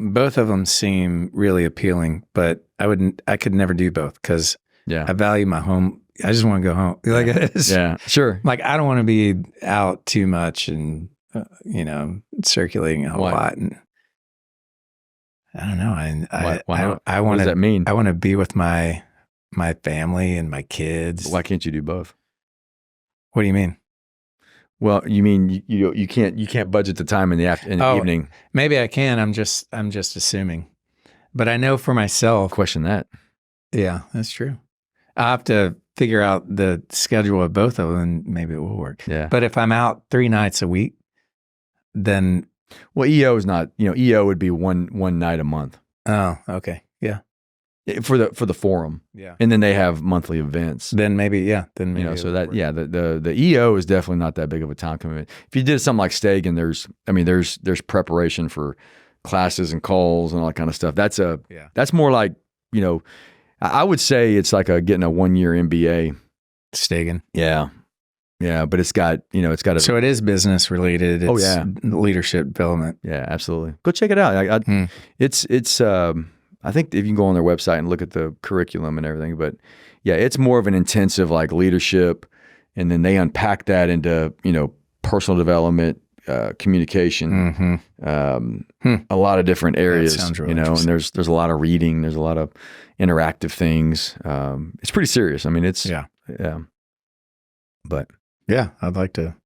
Both of them seem really appealing, but I could never do both because I value my home. I just want to go home. Like sure. Like I don't want to be out too much and circulating a whole lot. And I don't know. Why not? I want What does that mean? I want to be with my family and my kids. Why can't you do both? What do you mean? Well, you mean you can't budget the time in the evening? Maybe I can. I'm just assuming, but I know for myself. Question that. Yeah, that's true. I'll have to figure out the schedule of both of them, and maybe it will work. Yeah. But if I'm out 3 nights a week, then EO is not. EO would be one night a month. Oh, okay, yeah. For the forum, yeah, and then they have monthly events. Then maybe So that the EO is definitely not that big of a time commitment. If you did something like Stegen, there's preparation for classes and calls and all that kind of stuff. That's more like I would say it's like getting a 1-year MBA. Stegen. Yeah, but it's got so it is business related. It's leadership development. Yeah, absolutely. Go check it out. It's I think if you can go on their website and look at the curriculum and everything, but yeah, it's more of an intensive like leadership, and then they unpack that into personal development, communication, a lot of different areas. That sounds really and there's a lot of reading, there's a lot of interactive things. It's pretty serious. I mean, it's but yeah, I'd like to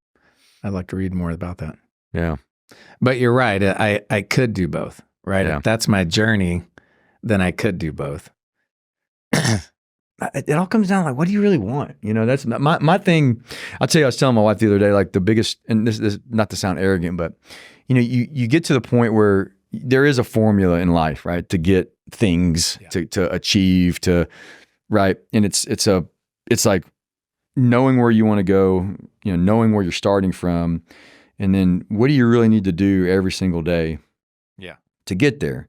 read more about that. Yeah, but you're right. I could do both. Right, if that's my journey, then I could do both. It all comes down to like, what do you really want? That's my thing. I'll tell you, I was telling my wife the other day, like the biggest, and this not to sound arrogant, but you get to the point where there is a formula in life, right? To get things, to achieve, right? And it's like knowing where you want to go, knowing where you're starting from, and then what do you really need to do every single day to get there?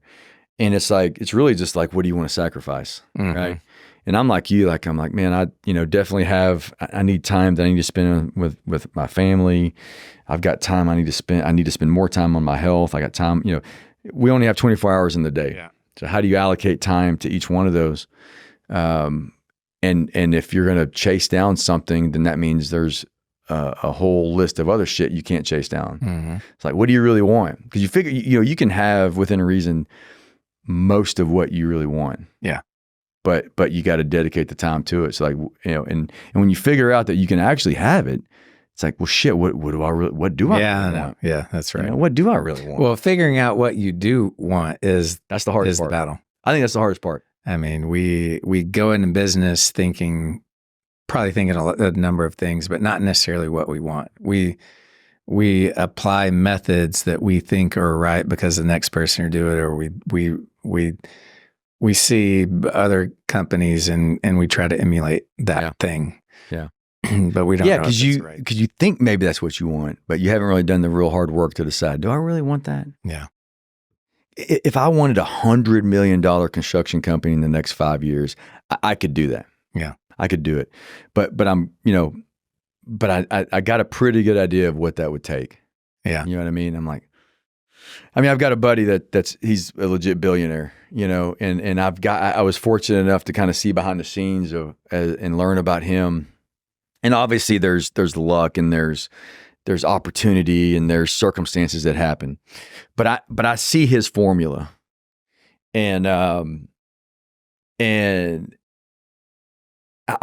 And it's like, it's really just like, what do you want to sacrifice? Right. And I'm like you, I'm like, man, I definitely I need time that I need to spend with my family. I've got time I need to spend more time on my health. I got time, we only have 24 hours in the day. Yeah. So how do you allocate time to each one of those? And if you're going to chase down something, then that means there's a whole list of other shit you can't chase down. It's like, what do you really want? Because you figure, you can have within reason most of what you really want. Yeah. But you got to dedicate the time to it. So like, and when you figure out that you can actually have it, it's like, well, shit, what do I really want? Yeah, that's right. What do I really want? Well, figuring out what you do want that's the hardest part. The battle. I think that's the hardest part. I mean, we go into business probably thinking a number of things, but not necessarily what we want. We apply methods that we think are right because the next person will do it, or we see other companies and we try to emulate that thing. Yeah. But we don't. Yeah, because you think maybe that's what you want, but you haven't really done the real hard work to decide, do I really want that? Yeah. If I wanted $100 million construction company in the next 5 years, I could do that. Yeah. I could do it. But I'm, I got a pretty good idea of what that would take. Yeah. You know what I mean? I've got a buddy he's a legit billionaire, and I was fortunate enough to kind of see behind the scenes and learn about him. And obviously there's luck and there's opportunity and there's circumstances that happen. But I see his formula. And I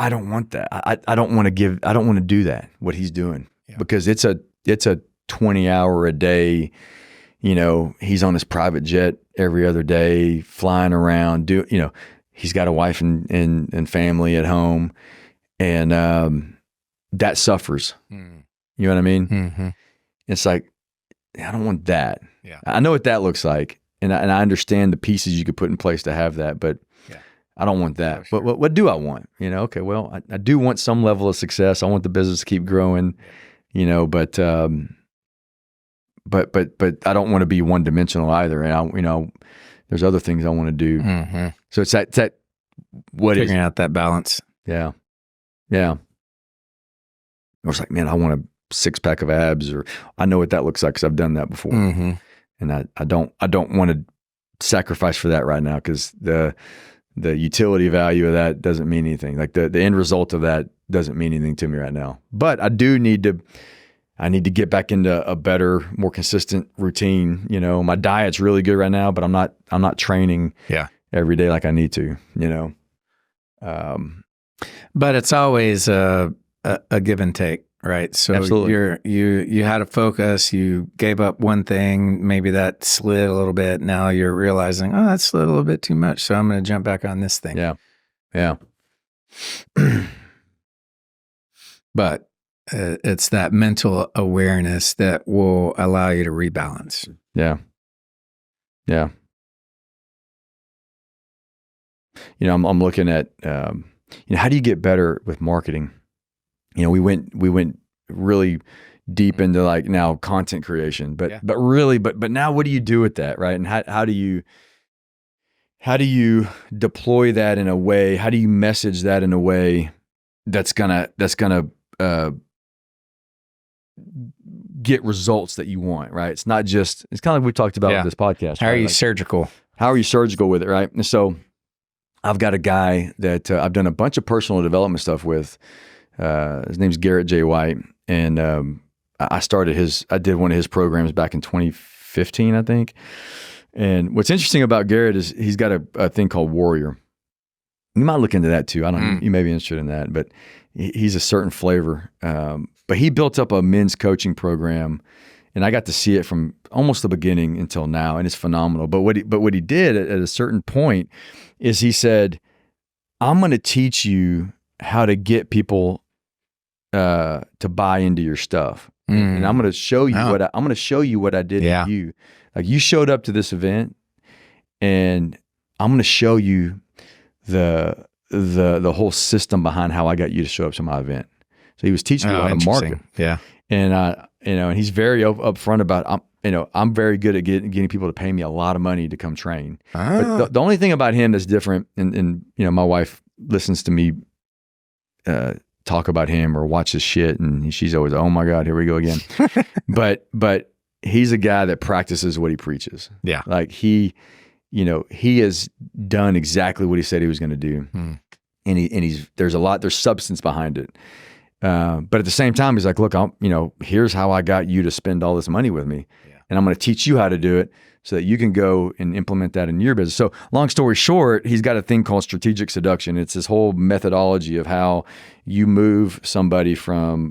don't want that. I don't want to do that, what he's doing, because it's a 20-hour a day, he's on his private jet every other day, flying around, he's got a wife and family at home, and that suffers. You know what I mean? Mm-hmm. It's like, I don't want that. Yeah. I know what that looks like, and I understand the pieces you could put in place to have that, but I don't want that. Sure. But what do I want? Okay, well, I do want some level of success. I want the business to keep growing, but I don't want to be one dimensional either. And there's other things I want to do. Mm-hmm. So it's that figuring out that balance. Yeah. I was like, man, I want a 6-pack of abs, or I know what that looks like because I've done that before. Mm-hmm. And I don't want to sacrifice for that right now, because the utility value of that doesn't mean anything. Like the end result of that doesn't mean anything to me right now. But I need to get back into a better, more consistent routine. My diet's really good right now, but I'm not training every day like I need to, But it's always a give and take, right? So Absolutely. you had a focus, you gave up one thing, maybe that slid a little bit. Now you're realizing, that slid a little bit too much, so I'm going to jump back on this thing. Yeah. But it's that mental awareness that will allow you to rebalance. Yeah. I'm looking at, how do you get better with marketing? We went really deep into like now content creation, but now what do you do with that, right? And how do you deploy that in a way? How do you message that in a way that's gonna get results that you want, right? It's not just, it's kind of like we talked about with this podcast. How are you surgical? How are you surgical with it, right? And so I've got a guy that I've done a bunch of personal development stuff with. His name's Garrett J. White. And I did one of his programs back in 2015, I think. And what's interesting about Garrett is he's got a thing called Warrior. You might look into that too. I don't know. You may be interested in that, but he's a certain flavor. But he built up a men's coaching program, and I got to see it from almost the beginning until now, and it's phenomenal. But what he did at a certain point is he said, I'm going to teach you how to get people to buy into your stuff. And I'm going to show you what I did to you. Like, you showed up to this event, and I'm going to show you the whole system behind how I got you to show up to my event. So he was teaching me how to market. Yeah. And and he's very upfront about, I'm very good at getting people to pay me a lot of money to come train. But the only thing about him that's different, and my wife listens to me talk about him or watch his shit, and she's always, oh my God, here we go again. but he's a guy that practices what he preaches. Yeah. Like he has done exactly what he said he was going to do. And there's substance behind it. But at the same time, he's like, look, here's how I got you to spend all this money with me. Yeah. And I'm going to teach you how to do it so that you can go and implement that in your business. So long story short, he's got a thing called strategic seduction. It's this whole methodology of how you move somebody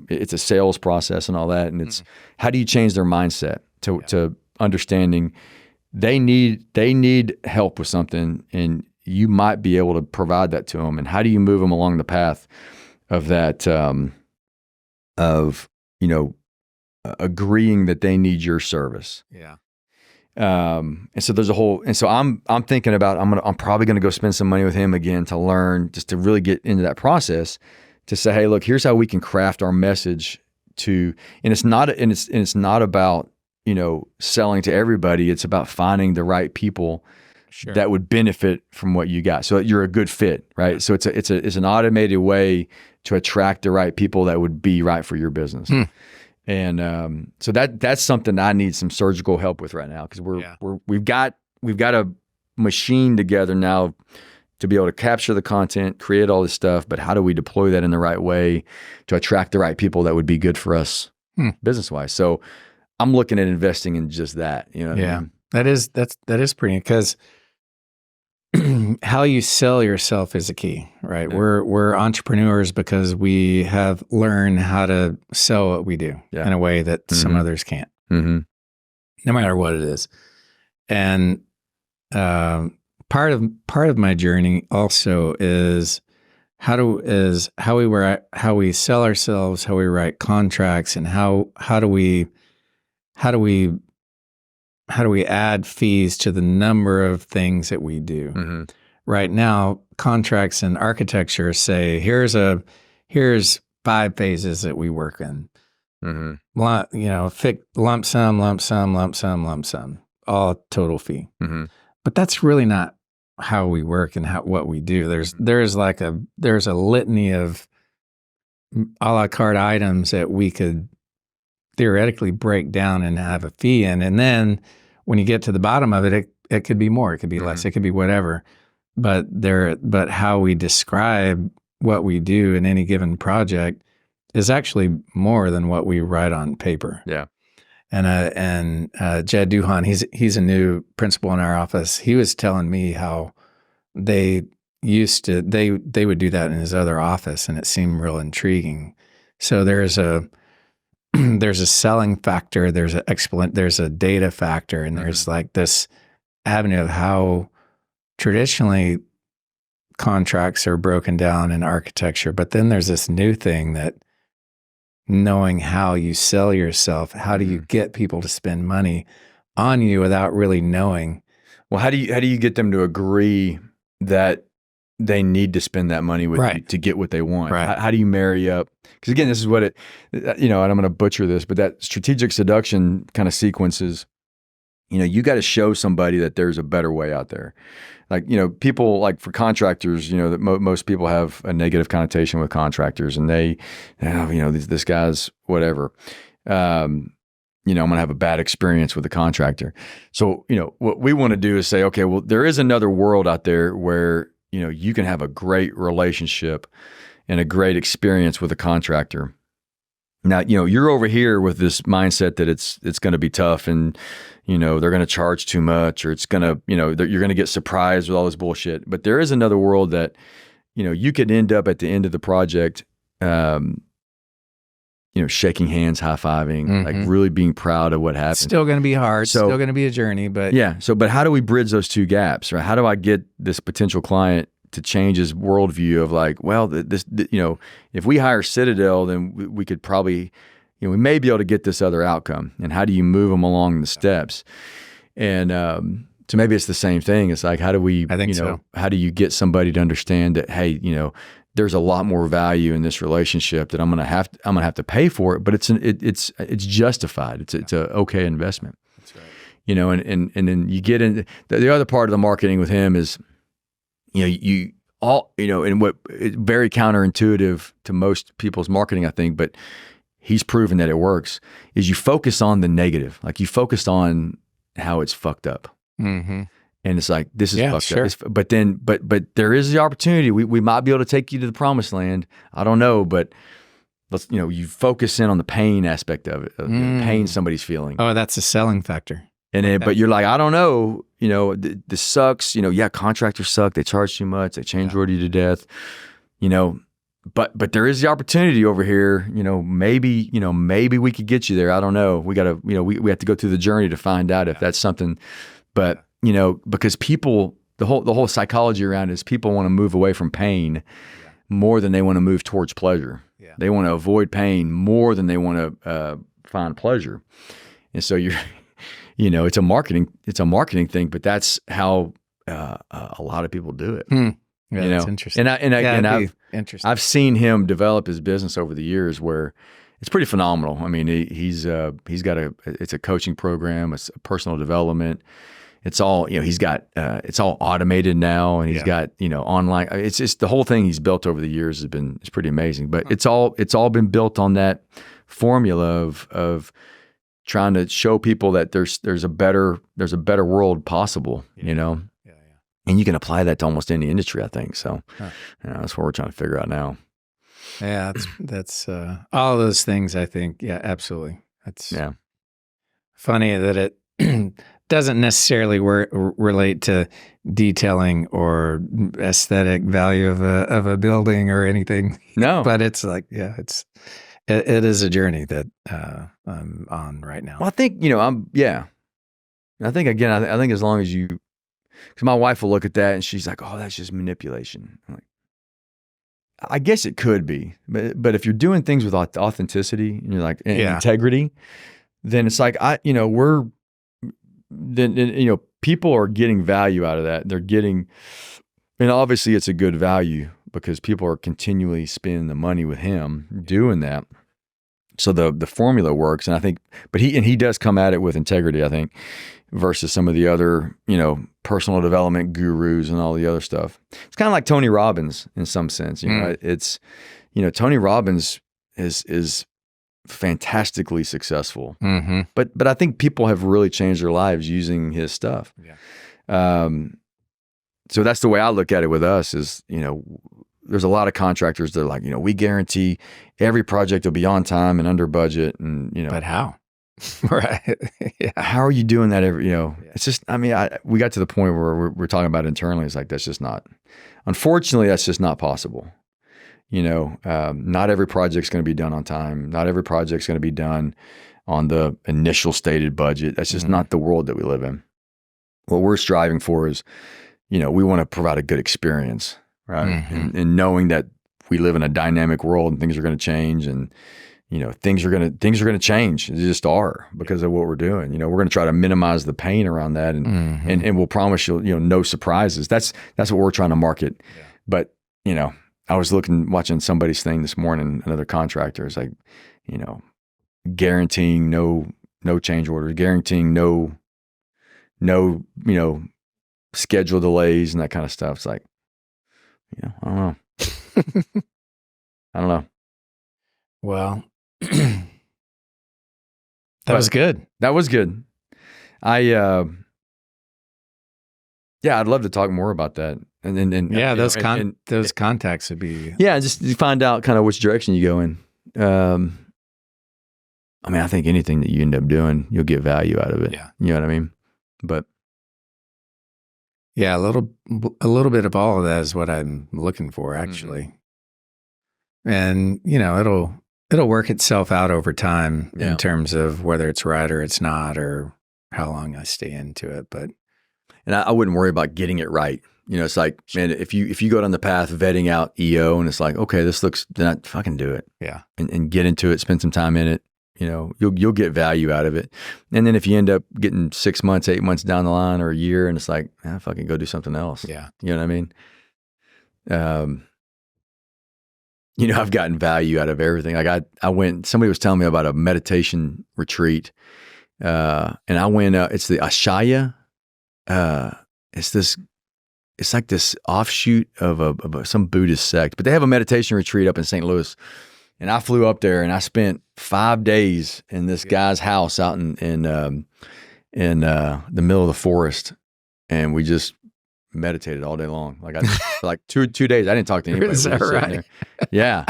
it's a sales process and all that. And it's how do you change their mindset to understanding they need help with something, and you might be able to provide that to them. And how do you move them along the path of that, agreeing that they need your service. Yeah. And so I'm thinking about, I'm probably going to go spend some money with him again to learn, just to really get into that process, to say, hey, look, here's how we can craft our message and it's not about, selling to everybody. It's about finding the right people Sure. that would benefit from what you got. So you're a good fit, right? So it's an automated way to attract the right people that would be right for your business. And so that's something I need some surgical help with right now, because we've got a machine together now to be able to capture the content, create all this stuff, but how do we deploy that in the right way to attract the right people that would be good for us business-wise? So I'm looking at investing in just that. You know what I mean? That is pretty, because how you sell yourself is a key, right? Yeah. We're entrepreneurs because we have learned how to sell what we do in a way that some others can't, no matter what it is. And part of my journey also is how we sell ourselves, how we write contracts, and how do we add fees to the number of things that we do. Right now, contracts and architecture say, here's 5 phases that we work in. Lump sum, all total fee. But that's really not how we work and what we do. There's a litany of a la carte items that we could theoretically break down and have a fee in. And then when you get to the bottom of it, it could be more, it could be less, it could be whatever. But how we describe what we do in any given project is actually more than what we write on paper. Yeah. And Jed Duhan, he's a new principal in our office. He was telling me how they would do that in his other office, and it seemed real intriguing. So there's a selling factor, there's a data factor, and there's like this avenue of how traditionally contracts are broken down in architecture. But then there's this new thing that knowing how you sell yourself, how do you get people to spend money on you without really knowing? Well, how do you get them to agree that they need to spend that money with you to get what they want? Right. How do you marry up? Because again, this is what and I'm going to butcher this, but that strategic seduction kind of sequences, you got to show somebody that there's a better way out there. Like, people, like for contractors, that most people have a negative connotation with contractors, and they, this guy's whatever. I'm going to have a bad experience with a contractor. So, what we want to do is say, okay, well, there is another world out there where, you can have a great relationship and a great experience with a contractor. Now, you're over here with this mindset that it's going to be tough, and, they're going to charge too much, or it's going to, you're going to get surprised with all this bullshit. But there is another world that, you could end up at the end of the project, shaking hands, high-fiving, like really being proud of what happened. Still going to be hard, still going to be a journey, but but how do we bridge those two gaps, right? How do I get this potential client to change his worldview of like, well, if we hire Citadel, then we could probably, we may be able to get this other outcome. And how do you move them along the steps? And so maybe it's the same thing. It's like, how do we, how do you get somebody to understand that, hey, there's a lot more value in this relationship that I'm gonna have to pay for it, but it's justified. It's a okay investment. That's right. And then you get in the other part of the marketing with him is, and what it's very counterintuitive to most people's marketing, I think, but he's proven that it works, is you focus on the negative. Like you focus on how it's fucked up. And it's like, this is fucked up. But there is the opportunity. We might be able to take you to the promised land. I don't know, but let's, you focus in on the pain aspect of it, the pain somebody's feeling. Oh, that's a selling factor. But you're like, I don't know, this sucks. Contractors suck. They charge too much. They change order you to death. But there is the opportunity over here. Maybe we could get you there. I don't know. We got to, we have to go through the journey to find out if that's something. But because people, the whole psychology around it is people want to move away from pain more than they want to move towards pleasure. Yeah. They want to avoid pain more than they want to find pleasure. And so it's a marketing thing, but that's how a lot of people do it. Yeah, that's interesting. I've seen him develop his business over the years where it's pretty phenomenal. I mean, he's got it's a coaching program, it's a personal development, it's all, he's got, it's all automated now, and he's got, online. It's just the whole thing he's built over the years it's pretty amazing. But it's all been built on that formula of trying to show people that there's a better world possible, and you can apply that to almost any industry, I think. So that's what we're trying to figure out now. Yeah, that's all those things, I think. Yeah, absolutely. That's funny that it doesn't necessarily relate to detailing or aesthetic value of a building or anything. No, but it's like, it is a journey that I'm on right now. Well, I think I think again, I think as long as you, because my wife will look at that and she's like, "Oh, that's just manipulation." I'm like, I guess it could be, but if you're doing things with authenticity and you're like integrity, then it's like people are getting value out of that. They're getting, and obviously it's a good value because people are continually spending the money with him doing that. So the formula works, and I think, but he does come at it with integrity, I think, versus some of the other, personal development gurus and all the other stuff. It's kind of like Tony Robbins in some sense, it's, Tony Robbins is fantastically successul, but I think people have really changed their lives using his stuff. Yeah. So that's the way I look at it with us is, there's a lot of contractors that are like, we guarantee every project will be on time and under budget, and but how? Right. Yeah. How are you doing that it's just, we got to the point where we're talking about internally. It's like, that's just not, unfortunately, that's just not possible. Not every project's going to be done on time. Not every project's going to be done on the initial stated budget. That's just not the world that we live in. What we're striving for is, we want to provide a good experience, right? And knowing that we live in a dynamic world and things are going to change, and things are going to change. They just are because of what we're doing. We're going to try to minimize the pain around that, and we'll promise you, no surprises. That's what we're trying to market. Yeah. But I was watching somebody's thing this morning, another contractor is like, guaranteeing no change orders, guaranteeing no schedule delays and that kind of stuff. It's like, I don't know. I don't know. Well, that was good. That was good. I'd love to talk more about that. And those contacts would be just to find out kind of which direction you go in. I think anything that you end up doing, you'll get value out of it. Yeah. You know what I mean? But yeah, a little bit of all of that is what I'm looking for, actually. And it'll work itself out over time in terms of whether it's right or it's not, or how long I stay into it. But I wouldn't worry about getting it right. It's like, man, if you go down the path vetting out EO and it's like, okay, this looks, then I fucking do it. Yeah. And get into it, spend some time in it. You'll get value out of it. And then if you end up getting 6 months, 8 months down the line or a year, and it's like, fucking go do something else. Yeah. You know what I mean? I've gotten value out of everything. Like somebody was telling me about a meditation retreat. And I went, it's the Ashaya. It's like this offshoot of some Buddhist sect, but they have a meditation retreat up in St. Louis. And I flew up there and I spent 5 days in this guy's house out in the middle of the forest. And we just meditated all day long. Like for like two days, I didn't talk to anybody. Is that right? Yeah.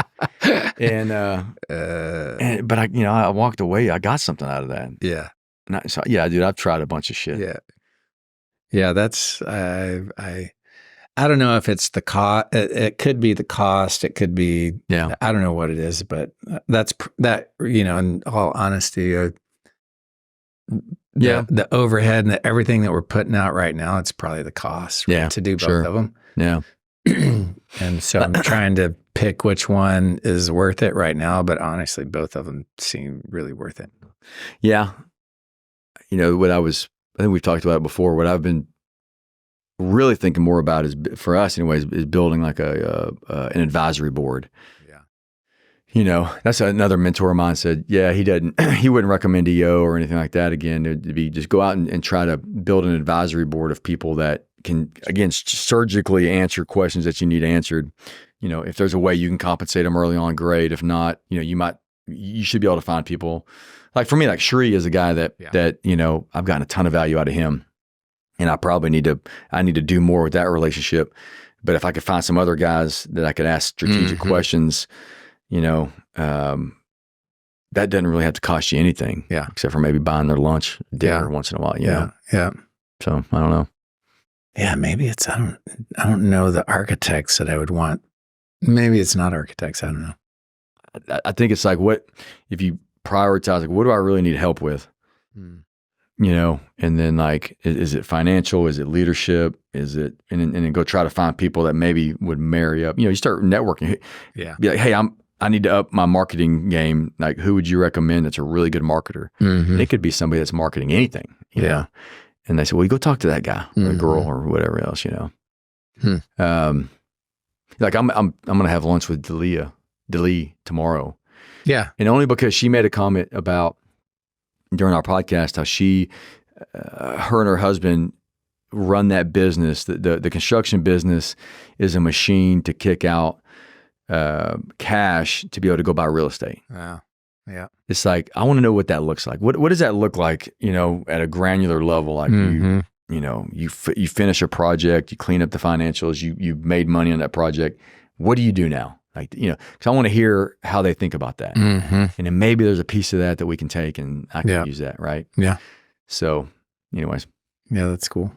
But I walked away. I got something out of that. Yeah. Dude, I've tried a bunch of shit. Yeah. Yeah. That's, I don't know if it's the cost. It could be the cost. It could be, I don't know what it is, but that's in all honesty, the overhead and everything that we're putting out right now, it's probably the cost to do both of them. Yeah. And so I'm trying to pick which one is worth it right now, but honestly, both of them seem really worth it. Yeah. I think we've talked about it before. What I've been really thinking more about is, for us anyways, is building like an advisory board. You know, that's another mentor of mine said, yeah, he wouldn't recommend EO or anything like that again. It'd be just go out and try to build an advisory board of people that can, again, surgically answer questions that you need answered. You know, if there's a way you can compensate them early on, great. If not, you know, you should be able to find people. Like for me, like Shri is a guy that, you know, I've gotten a ton of value out of him. And I probably need to do more with that relationship. But if I could find some other guys that I could ask strategic questions, you know, that doesn't really have to cost you anything. Yeah. Except for maybe buying their lunch dinner once in a while. You know? Yeah. So I don't know. Yeah. Maybe it's, I don't know the architects that I would want. Maybe it's not architects. I don't know. I think it's like, what, if you prioritize, like, what do I really need help with? You know, and then like, is it financial? Is it leadership? Is it, and then go try to find people that maybe would marry up. You know, you start networking. Yeah. Be like, hey, I need to up my marketing game. Like, who would you recommend that's a really good marketer? And it could be somebody that's marketing anything. You know? And they say, well, you go talk to that guy or girl or whatever else, you know. Like I'm going to have lunch with Delee tomorrow. Yeah. And only because she made a comment about, during our podcast, how she, her and her husband run that business. The construction business is a machine to kick out cash to be able to go buy real estate. Wow. Yeah. It's like, I want to know what that looks like. What does that look like, you know, at a granular level? Like you know, you finish a project, you clean up the financials, you made money on that project. What do you do now? Like, you know, because I want to hear how they think about that. And then maybe there's a piece of that we can take and I can use that, right? Yeah. So anyways. Yeah, that's cool.